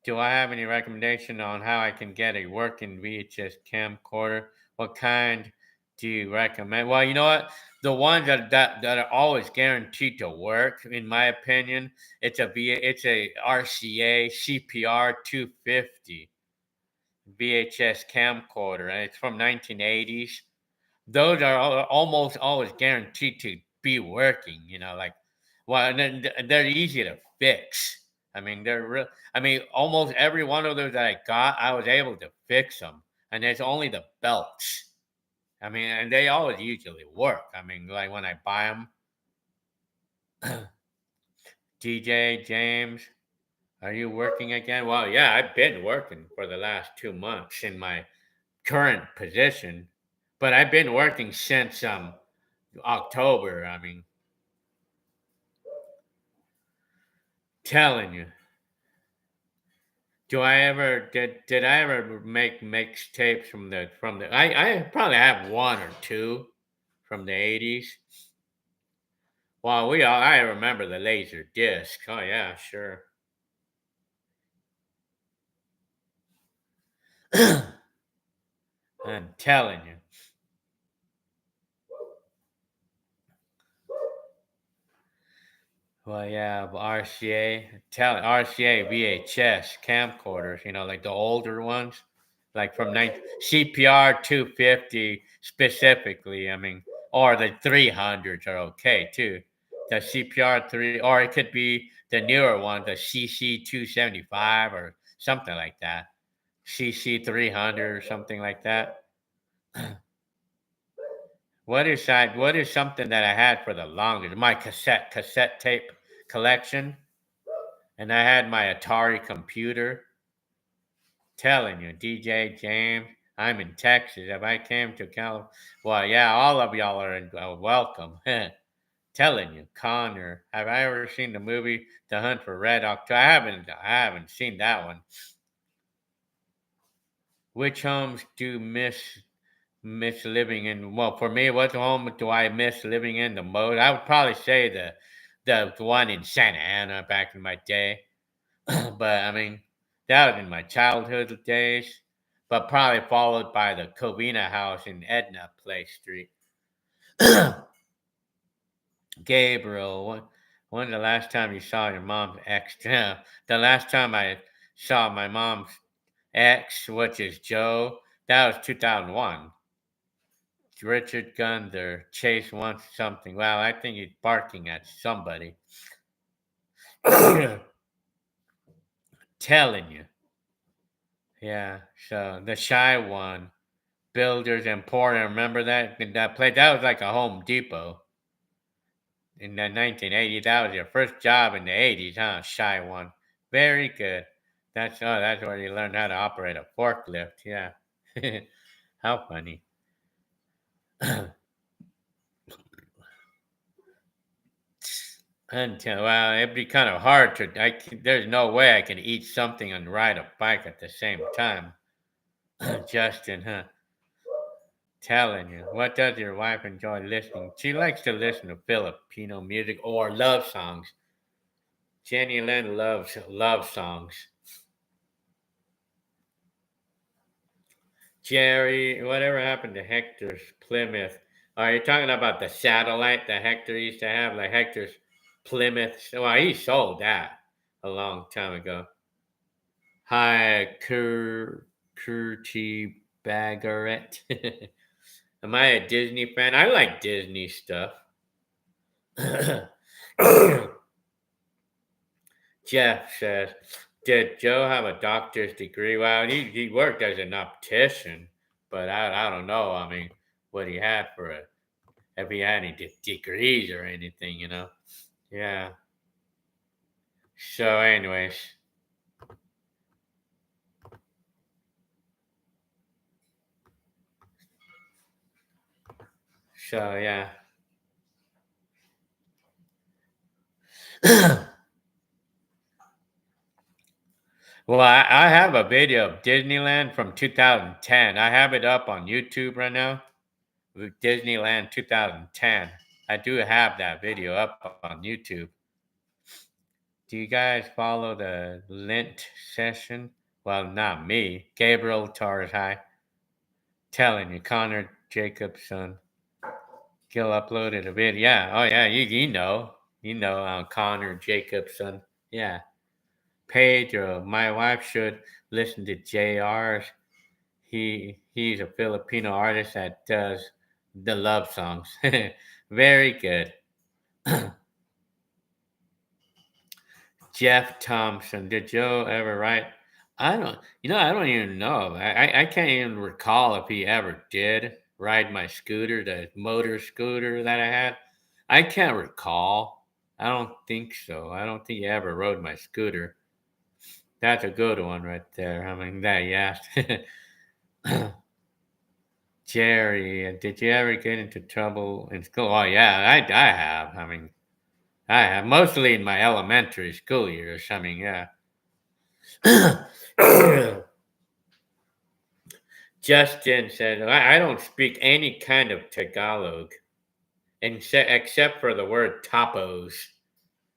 Do I have any recommendation on how I can get a working VHS camcorder? What kind do you recommend?" Well, you know what? The ones that are always guaranteed to work, in my opinion, it's a RCA CPR 250 VHS camcorder, and it's from 1980s. Those are almost always guaranteed to be working. Well, and then they're easy to fix. I mean, they're real. I mean, almost every one of those that I got, I was able to fix them, and it's only the belts. I mean, and they always usually work. I mean, like when I buy them. DJ James, are you working again? Well, yeah, I've been working for the last 2 months in my current position, but I've been working since October. I mean, telling you. Did I ever make mixtapes from the I probably have one or two from the 80s. Well, I remember the laser disc. Oh yeah, sure. I'm telling you. Well, yeah, RCA VHS camcorders, like the older ones, like from CPR 250 specifically. I mean, or the 300s are okay too. The CPR 3, or it could be the newer one, the CC 275 or something like that. CC 300 or something like that. What is something that I had for the longest? My cassette tape collection. And I had my Atari computer. Telling you, DJ James, I'm in Texas. If I came to California, well, yeah, all of y'all are welcome. Telling you, Connor, have I ever seen the movie The Hunt for Red October? I haven't seen that one. Which homes do miss living in? Well, for me, what home do I miss living in the most? I would probably say the one in Santa Ana back in my day. But I mean, that was in my childhood days. But probably followed by the Covina house in Edna Place Street. Gabriel, when's the last time you saw your mom's ex? The last time I saw my mom's ex, which is Joe, that was 2001. Richard Gunther, Chase wants something. Well, I think he's barking at somebody. Telling you. Yeah, so the shy one. Builders Emporium. Remember that place? That was like a Home Depot in the 1980s. That was your first job in the 80s, huh? Shy one. Very good. That's where you learned how to operate a forklift. Yeah. How funny. Until well, it'd be kind of hard to. There's no way I can eat something and ride a bike at the same time. Justin, huh? Telling you. What does your wife enjoy listening? She likes to listen to Filipino music or love songs. Jenny Lynn loves love songs. Jerry, whatever happened to Hector's Plymouth? Are you talking about the satellite that Hector used to have? Like Hector's Plymouth? Well, he sold that a long time ago. Hi, Curti Bagaret. Am I a Disney fan? I like Disney stuff. Jeff says, Did Joe have a doctor's degree? Well, he worked as an optician, but I don't know. I mean, what he had for a if he had any degrees or anything, you know. Yeah. So, anyways, so yeah. Well, I have a video of Disneyland from 2010. I have it up on YouTube right now. With Disneyland 2010. I do have that video up on YouTube. Do you guys follow the Lent session? Well, not me. Gabriel Torres High. Telling you, Connor Jacobson. Gil uploaded a video. Yeah. Oh, yeah. You know. You know Connor Jacobson. Yeah. Pedro. My wife should listen to JR's. He's a Filipino artist that does the love songs. Very good. Jeff Thompson. Did Joe ever write? I don't even know. I can't even recall if he ever did ride my scooter, the motor scooter that I had. I can't recall. I don't think so. I don't think he ever rode my scooter. That's a good one right there. I mean, that you asked. Jerry, did you ever get into trouble in school? Oh, yeah, I have. I mean, I have. Mostly in my elementary school years. I mean, yeah. Justin said, I don't speak any kind of Tagalog except for the word tapos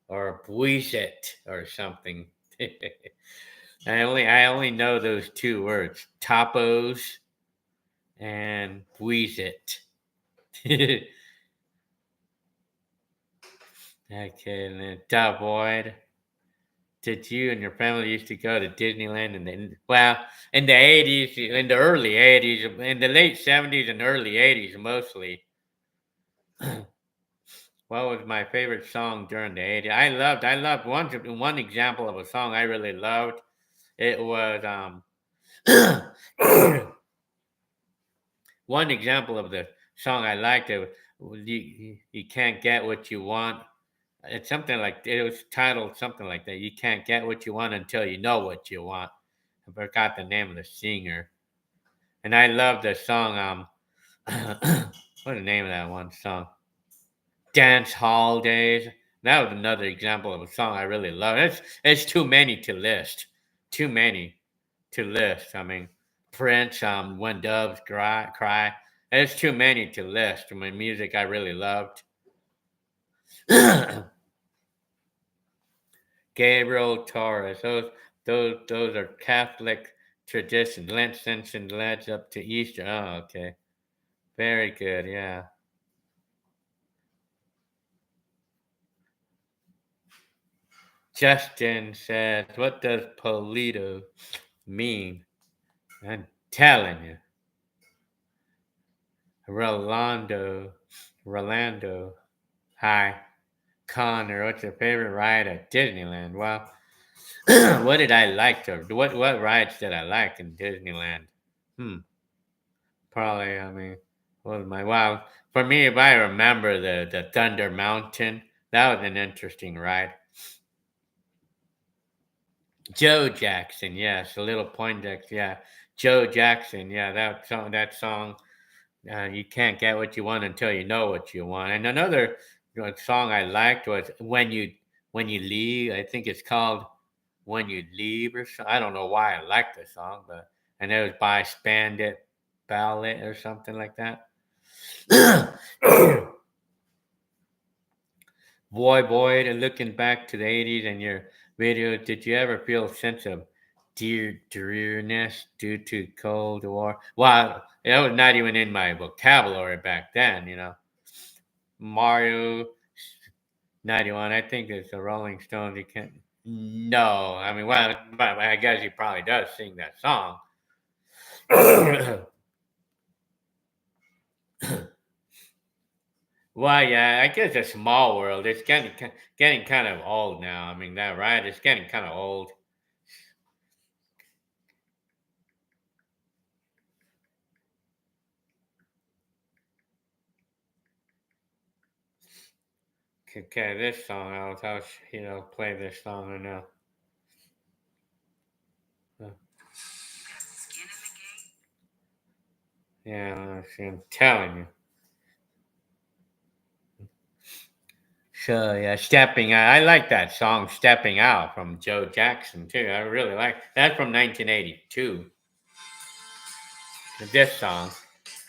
or buisit or something. I only know those two words, tapos and buisit. Okay, and then Void. Did you and your family used to go to Disneyland and then in the 80s, in the early 80s, in the late 70s and early 80s mostly. What was my favorite song during the 80s? I loved one example of a song I really loved. It was one example of the song I liked. It was, you can't get what you want. It's something like it was titled something like that. You can't get what you want until you know what you want. I forgot the name of the singer, and I love the song. What's the name of that one song? Dance Hall Days. That was another example of a song I really love. It's too many to list. Too many to list. I mean, Prince, When Doves Cry. It's too many to list. I mean, music I really loved. Gabriel Torres. Those are Catholic traditions. Lent Simpson leads up to Easter. Oh, okay. Very good. Yeah. Justin says, "What does Polito mean?" I'm telling you, Rolando. Rolando. Hi, Connor. What's your favorite ride at Disneyland? Well, what did I like to? What rides did I like in Disneyland? Hmm. Probably. I mean, what was my wow? For me, if I remember the Thunder Mountain, that was an interesting ride. Joe Jackson, yes, a little Poindexter, yeah. Joe Jackson, yeah, that song. You can't get what you want until you know what you want. And another song I liked was when you leave. I think it's called When You Leave or so. I don't know why I like the song, but and it was by Spandit Ballet or something like that. Boy, looking back to the 80s and your video, did you ever feel a sense of dreariness due to Cold War? Well, that was not even in my vocabulary back then, you know. Mario 91, I think it's the Rolling Stones. You can't. No, I mean, well, but I guess he probably does sing that song. Well, yeah, I guess a small world. It's getting kind of old now. I mean, that right? It's getting kind of old. Okay, this song, play this song or no. Uh, Yeah, see, I'm telling you. So yeah, stepping out. I like that song, "Stepping Out" from Joe Jackson too. I really like that from 1982. This song.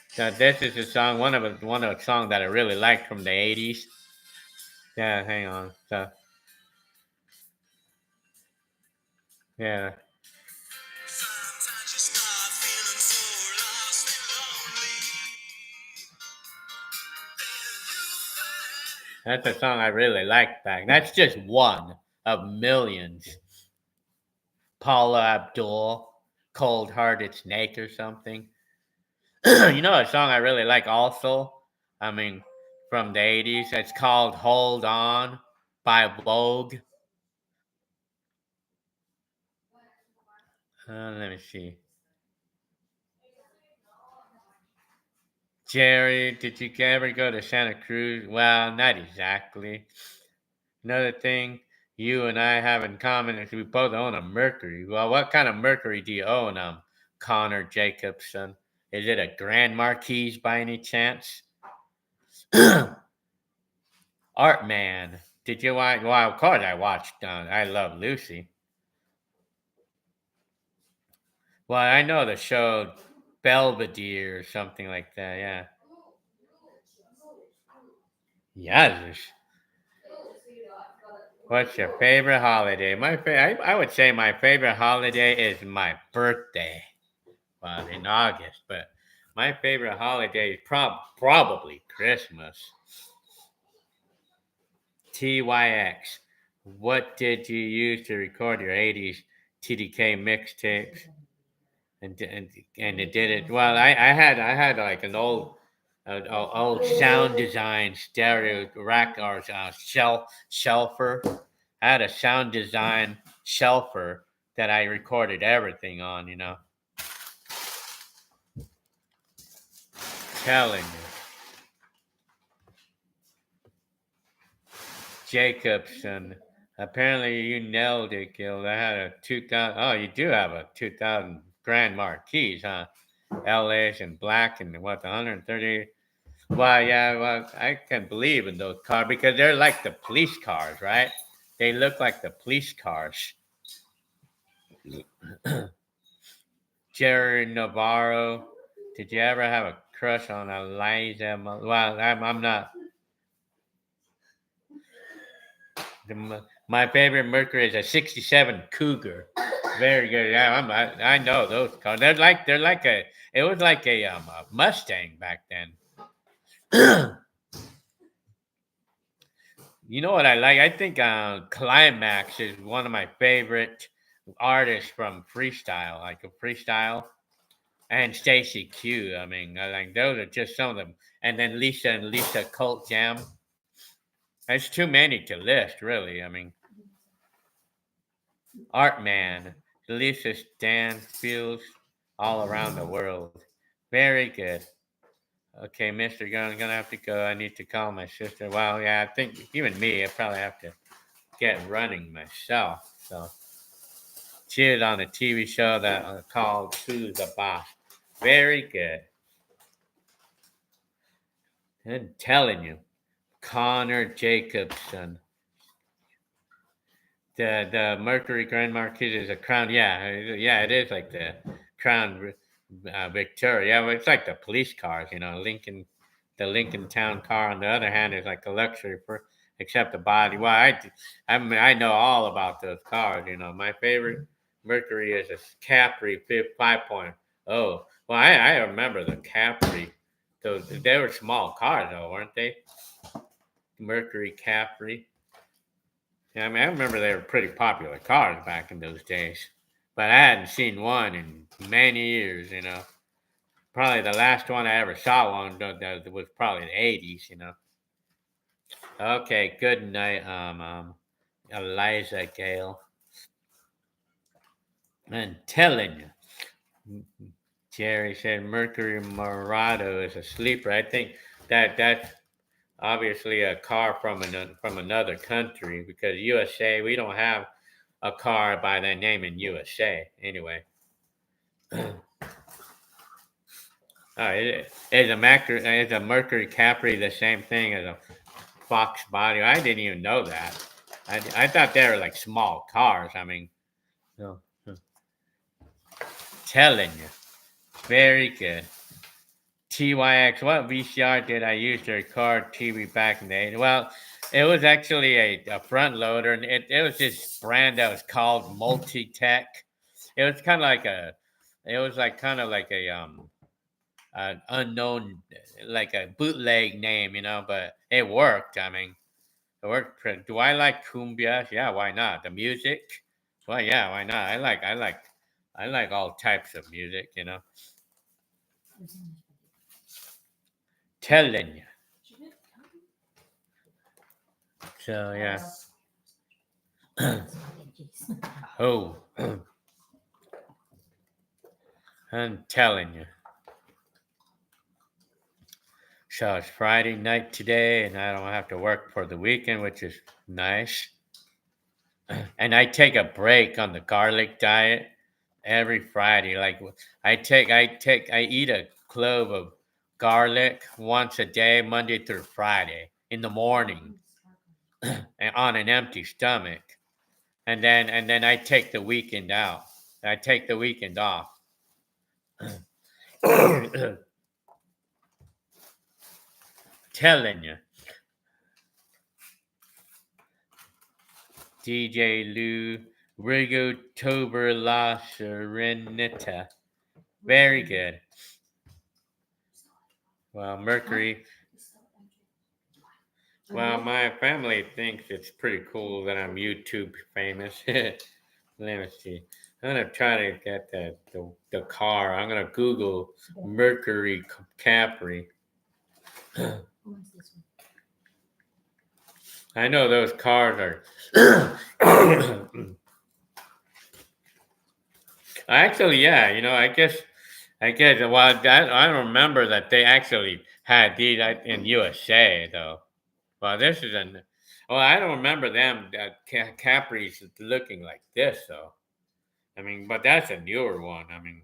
So this is a song, one of the songs that I really liked from the 80s. Yeah, hang on. So yeah, that's a song I really liked back. That's just one of millions. Paula Abdul, "Cold Hearted Snake" or something. You know a song I really like also? I mean, from the 80s. It's called "Hold On" by Vogue. Let me see. Jerry, did you ever go to Santa Cruz? Well, not exactly. Another thing you and I have in common is we both own a Mercury. Well, what kind of Mercury do you own, Connor Jacobson? Is it a Grand Marquis by any chance? Art Man. Did you watch? Well, of course I watched I Love Lucy. Well, I know the show Belvedere or something like that, yeah. Yes. What's your favorite holiday? I would say my favorite holiday is my birthday. Well, in August, but my favorite holiday is probably Christmas. TYX. What did you use to record your 80s TDK mixtapes? And it did it well. I had like an old sound design stereo rack or shelfer. I had a sound design shelfer that I recorded everything on. Telling you, Jacobson. Apparently, you nailed it, Gil. I had a 2000. Oh, you do have a 2000 Grand Marquis, huh? LA's in black and what 130. Well, yeah, well, I can believe in those cars because they're like the police cars, right? They look like the police cars. Jerry Navarro, did you ever have a crush on Eliza? Well, I'm not. My favorite Mercury is a '67 Cougar. Very good. Yeah, I know those cars. They're like a. It was like a Mustang back then. You know what I like? I think Climax is one of my favorite artists from freestyle, like a freestyle, and Stacy Q. I mean, I like those are just some of them. And then Lisa and Lisa Cult Jam. There's too many to list, really. I mean, Art Man, Lisa Stanfields, all around the world. Very good. Okay, Mister Gunn, I'm gonna have to go. I need to call my sister. Well, yeah, I think even me, I probably have to get running myself. So she was on a TV show that called Who's the Boss. Very good. I'm telling you, Connor Jacobson. The Mercury Grand Marquis is a crown. Yeah, it is like the Crown Victoria. Yeah, well, it's like the police cars, Lincoln, the Lincoln Town car. On the other hand, is like a luxury for except the body. Well, I mean, I know all about those cars. My favorite Mercury is a Capri 5.0. Well, I remember the Capri. Those they were small cars though, weren't they? Mercury Capri. Yeah, I mean, I remember they were pretty popular cars back in those days, but I hadn't seen one in many years. Probably the last one I ever saw one that was probably the 80s. Okay, good night, Eliza Gale. I'm telling you, Jerry said Mercury Morado is a sleeper. I think that's obviously a car from another country, because USA, we don't have a car by that name in USA anyway. Is a Mercury Capri the same thing as a Fox Body? I didn't even know that. I thought they were like small cars. I mean, no, telling you, very good. TYX, what VCR did I use to record TV back in the 80s? Well, it was actually a front loader, and it was this brand that was called Multitech. It was kind of like it was like kind of like an unknown, like a bootleg name, but it worked. I mean, it worked. Do I like cumbia? Yeah, why not? The music? Well, yeah, why not? I like all types of music. Telling you. So yeah. Oh, I'm telling you. So it's Friday night today, and I don't have to work for the weekend, which is nice. And I take a break on the garlic diet every Friday. Like I eat a clove of garlic once a day, Monday through Friday in the morning, and on an empty stomach. And then I take the weekend out. I take the weekend off. Telling you. DJ Lou Rigotober La Serenita. Very good. Well, Mercury. Well, my family thinks it's pretty cool that I'm YouTube famous. Let me see. I'm gonna try to get the car. I'm gonna Google Mercury Capri. I know those cars are. Actually, yeah. I guess. Well, I don't remember that they actually had these in USA though. Well, this is an. Well, I don't remember them Capris looking like this though. I mean, but that's a newer one. I mean,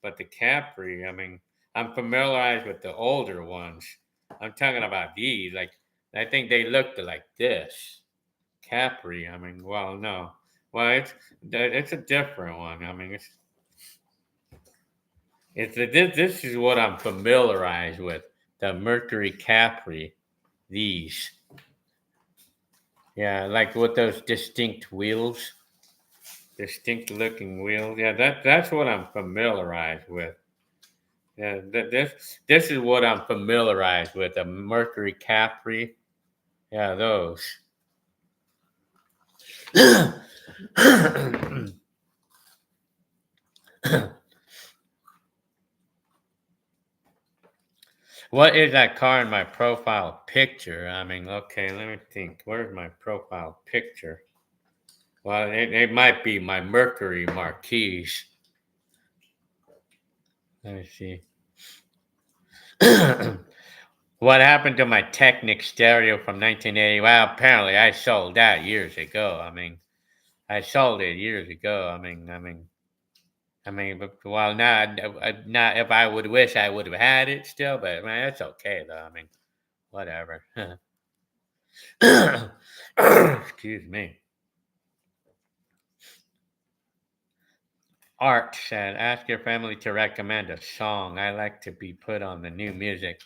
but the Capri. I mean, I'm familiarized with the older ones. I'm talking about these. Like, I think they looked like this Capri. I mean, well, no. Well, it's a different one. I mean, this is what I'm familiarized with. The Mercury Capri. These. Yeah, like with those distinct wheels, distinct looking wheels. Yeah, that's what I'm familiarized with. Yeah, this is what I'm familiarized with. A Mercury Capri. Yeah, those. What is that car in my profile picture? I mean, okay, let me think. Where's my profile picture? Well, it might be my Mercury Marquise. Let me see. What happened to my Technic stereo from 1980? Well, apparently I sold that years ago. I mean, I sold it years ago. But well, not if I would wish I would have had it still, but man, it's okay though. I mean, whatever. Excuse me. Art said, ask your family to recommend a song. I like to be put on the new music.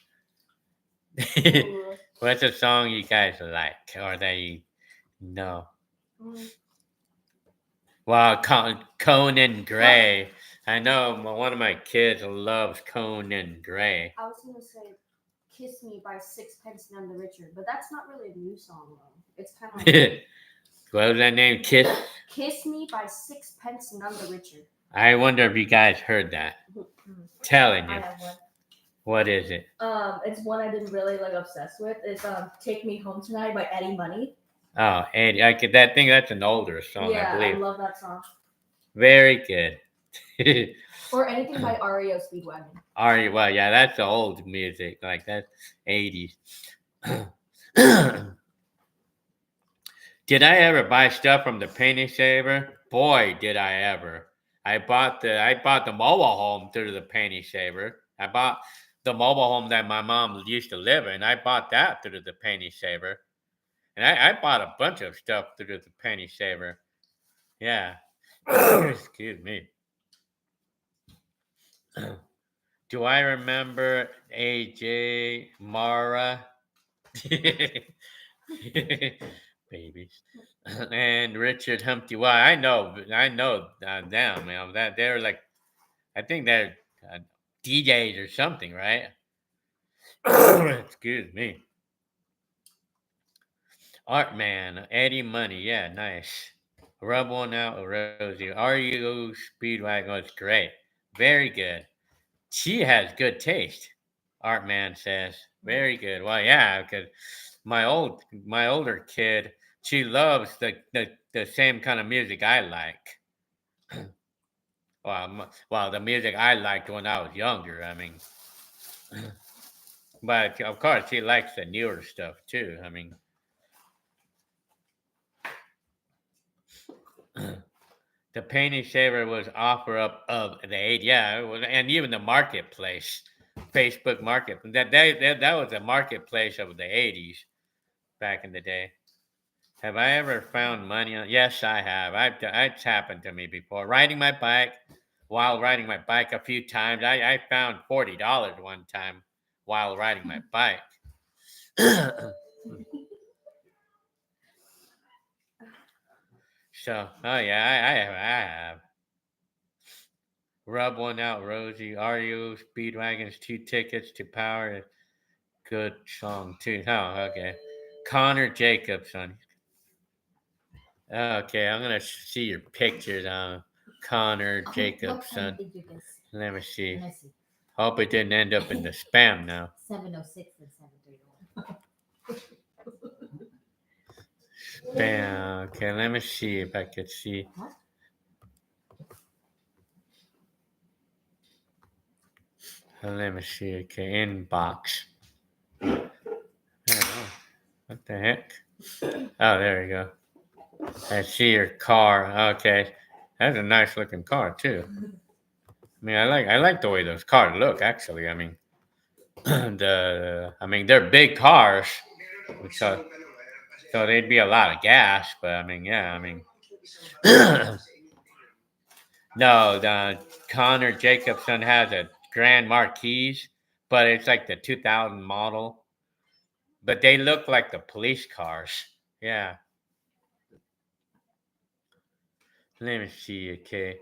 What's a song you guys like or that you know? Well, Conan Gray. I know one of my kids loves Conan Gray. I was going to say Kiss Me by Sixpence None the Richer, but that's not really a new song, though. It's kind of like... What was that name? Kiss Me by Sixpence None the Richer. I wonder if you guys heard that. Telling you. I have one. What is it? It's one I've been really obsessed with. It's Take Me Home Tonight by Eddie Money. Oh, Eddie, that's an older song, yeah, I believe. I love that song. Very good. Or anything by REO Speedwagon. Well, yeah, that's the old music, like that's 80s. Did I ever buy stuff from the penny saver? Boy, did I ever. I bought the mobile home through the penny saver. I bought the mobile home that my mom used to live in. I bought that through the penny saver. And I bought a bunch of stuff through the penny saver. Yeah. Excuse me. Do I remember AJ Mara? Babies. And Richard Humpty. Well, I know them. That they're like, I think they're uh, DJs or something, right? Excuse me. Art Man, Eddie Money. Yeah, nice. Rub one out, Rosie. RU Speedwagon was great. Very good. She has good taste. Art Man says, very good. Well, yeah, because my older kid, she loves the same kind of music I like. Well, the music I liked when I was younger. I mean, but of course, she likes the newer stuff too. I mean, the penny saver was offer up of the eight. Yeah, it was, and even the marketplace, Facebook Market. That was a marketplace of the 80s back in the day. Have I ever found money on? Yes, I have. It's happened to me before. Riding my bike, while riding my bike a few times, I found $40 one time while riding my bike. So, oh yeah, I have. Rub one out, Rosie. RU Speedwagon's 2 tickets to Power. Good song too. Oh, okay. Connor Jacobson. Okay, I'm gonna see your pictures on Connor Jacobson. Let me see. Hope it didn't end up in the spam now. 706 and 731. Spam. Okay, let me see if I could see. Let me see. Okay, inbox. Oh, what the heck? Oh, there you go. I see your car. Okay, that's a nice looking car too. I mean, I like the way those cars look. Actually, I mean, they're big cars, so they'd be a lot of gas. But I mean, yeah, I mean, no, the Connor Jacobson has a Grand Marquis, but it's like the 2000 model. But they look like the police cars. Yeah. Let me see. Okay.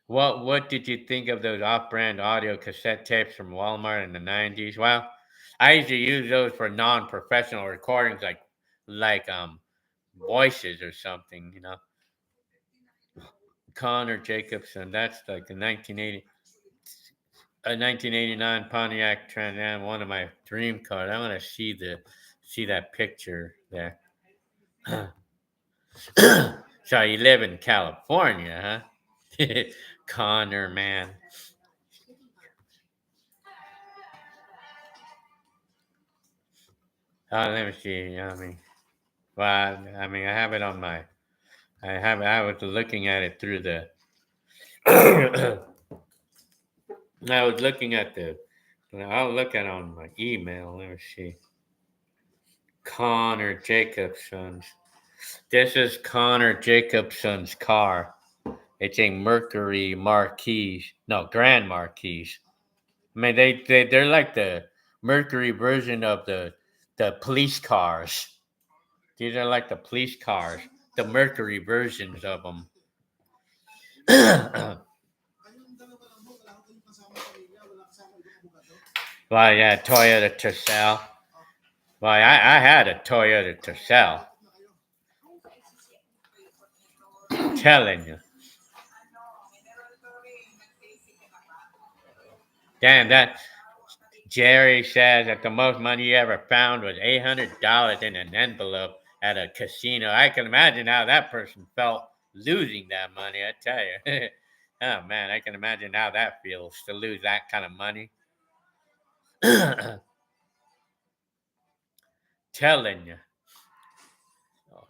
What did you think of those off-brand audio cassette tapes from Walmart in the 90s? Well, I used to use those for non-professional recordings like voices or something, you know. Connor Jacobson, that's like a 1989 Pontiac Trans Am, one of my dream cars. I want to see that picture there. So you live in California, huh? Connor, man. Let me see. Well, I mean, I have it on my. I was looking at it through the. I was looking at the. I'll look at it on my email. Let me see. Connor Jacobson's. This is Connor Jacobson's car. It's a Mercury Marquis. No, Grand Marquis. I mean, they're like the Mercury version of the police cars. These are like the police cars, the Mercury versions of them. Well, yeah, Toyota Tercel. Well, I had a Toyota Tercel. I'm telling you. Damn, that Jerry says that the most money he ever found was $800 in an envelope at a casino. I can imagine how that person felt losing that money, I tell you. Oh, man, I can imagine how that feels to lose that kind of money. Telling you.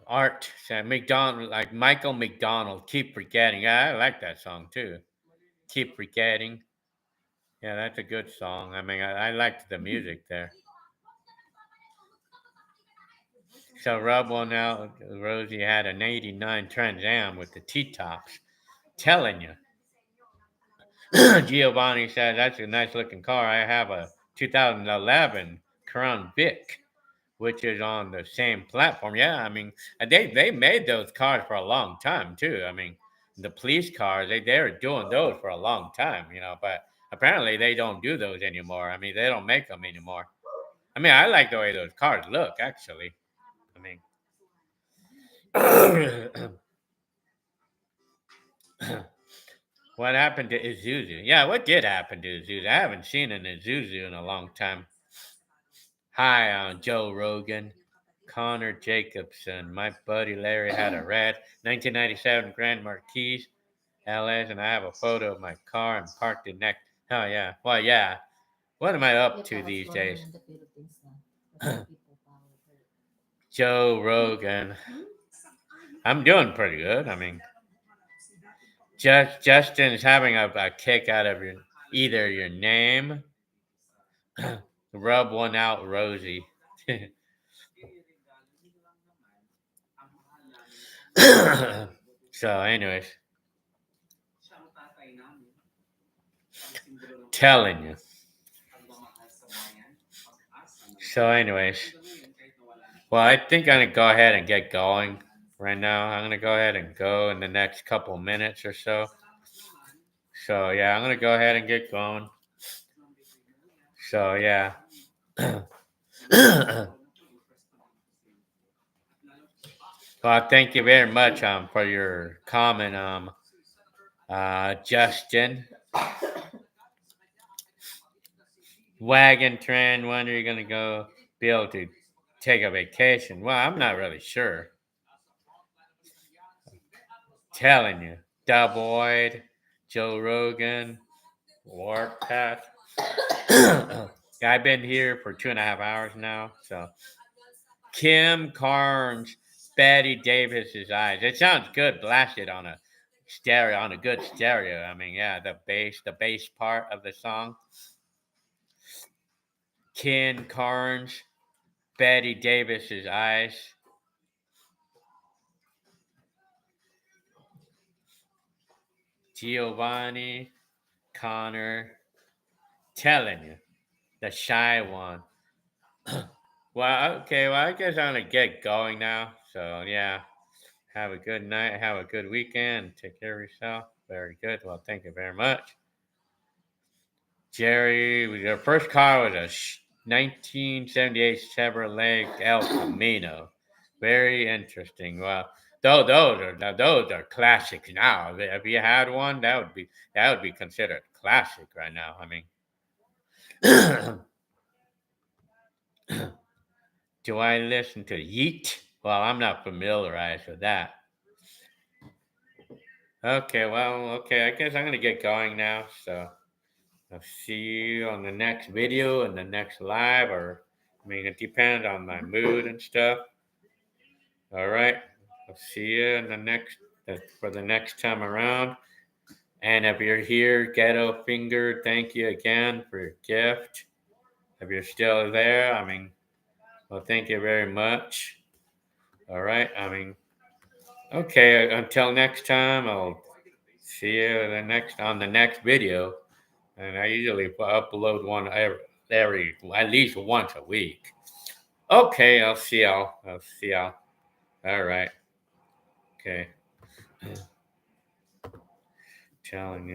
Art said McDonald, like Michael McDonald. Keep forgetting. Yeah, I like that song too. Keep forgetting. Yeah, that's a good song. I mean, I liked the music there. So Rob one out. Rosie had an '89 Trans Am with the T-tops. Telling you. Giovanni said that's a nice looking car. I have a 2011 Crown Vic, which is on the same platform. Yeah, I mean, and they made those cars for a long time too. I mean, the police cars they were doing those for a long time, but apparently they don't do those anymore. I mean, they don't make them anymore. I mean, I like the way those cars look actually. I mean, what happened to Isuzu? Yeah, what did happen to Isuzu? I haven't seen an Isuzu in a long time. Hi, I'm Joe Rogan. Connor Jacobson. My buddy Larry had a red 1997 Grand Marquis LS, and I have a photo of my car and parked it next. Oh, yeah. Well, yeah. What am I up to these days? Joe Rogan. I'm doing pretty good. I mean, Justin's having a kick out of either your name, rub one out, Rosie. So, anyways, telling you. So, anyways, well, I think I'm gonna go ahead and get going right now. I'm gonna go ahead and go in the next couple minutes or so. So, yeah, I'm gonna go ahead and get going. So, yeah. Well, thank you very much for your comment, Justin. Wagon Trend, when are you gonna go be able to take a vacation? Well, I'm not really sure. Telling you, Douboid, Joe Rogan, Warpath. I've been here for 2.5 hours now. So, Kim Carnes, Betty Davis's eyes. It sounds good, blasted on a stereo, on a good stereo. I mean, yeah, the bass part of the song. Ken Carnes, Betty Davis's eyes. Giovanni, Connor, telling you, the shy one. Well, okay, well, I guess I'm gonna get going now. So, yeah, have a good night, have a good weekend, take care of yourself. Very good. Well, thank you very much. Jerry, your first car was a 1978 Chevrolet El Camino. Very interesting. Well, those are classics now. If you had one, that would be considered classic right now. I mean, do I listen to Yeet? Well, I'm not familiarized with that. Okay, well, okay, I guess I'm gonna get going now. So I'll see you on the next video and the next live, or I mean, it depends on my mood and stuff. All right, I'll see you in the next for the next time around. And if you're here, Ghetto Finger, thank you again for your gift. If you're still there, I mean, well, thank you very much. All right, I mean, okay. Until next time, I'll see you on the next video. And I usually upload one every at least once a week. Okay, I'll see y'all. I'll see y'all. All right. Okay. Telling you.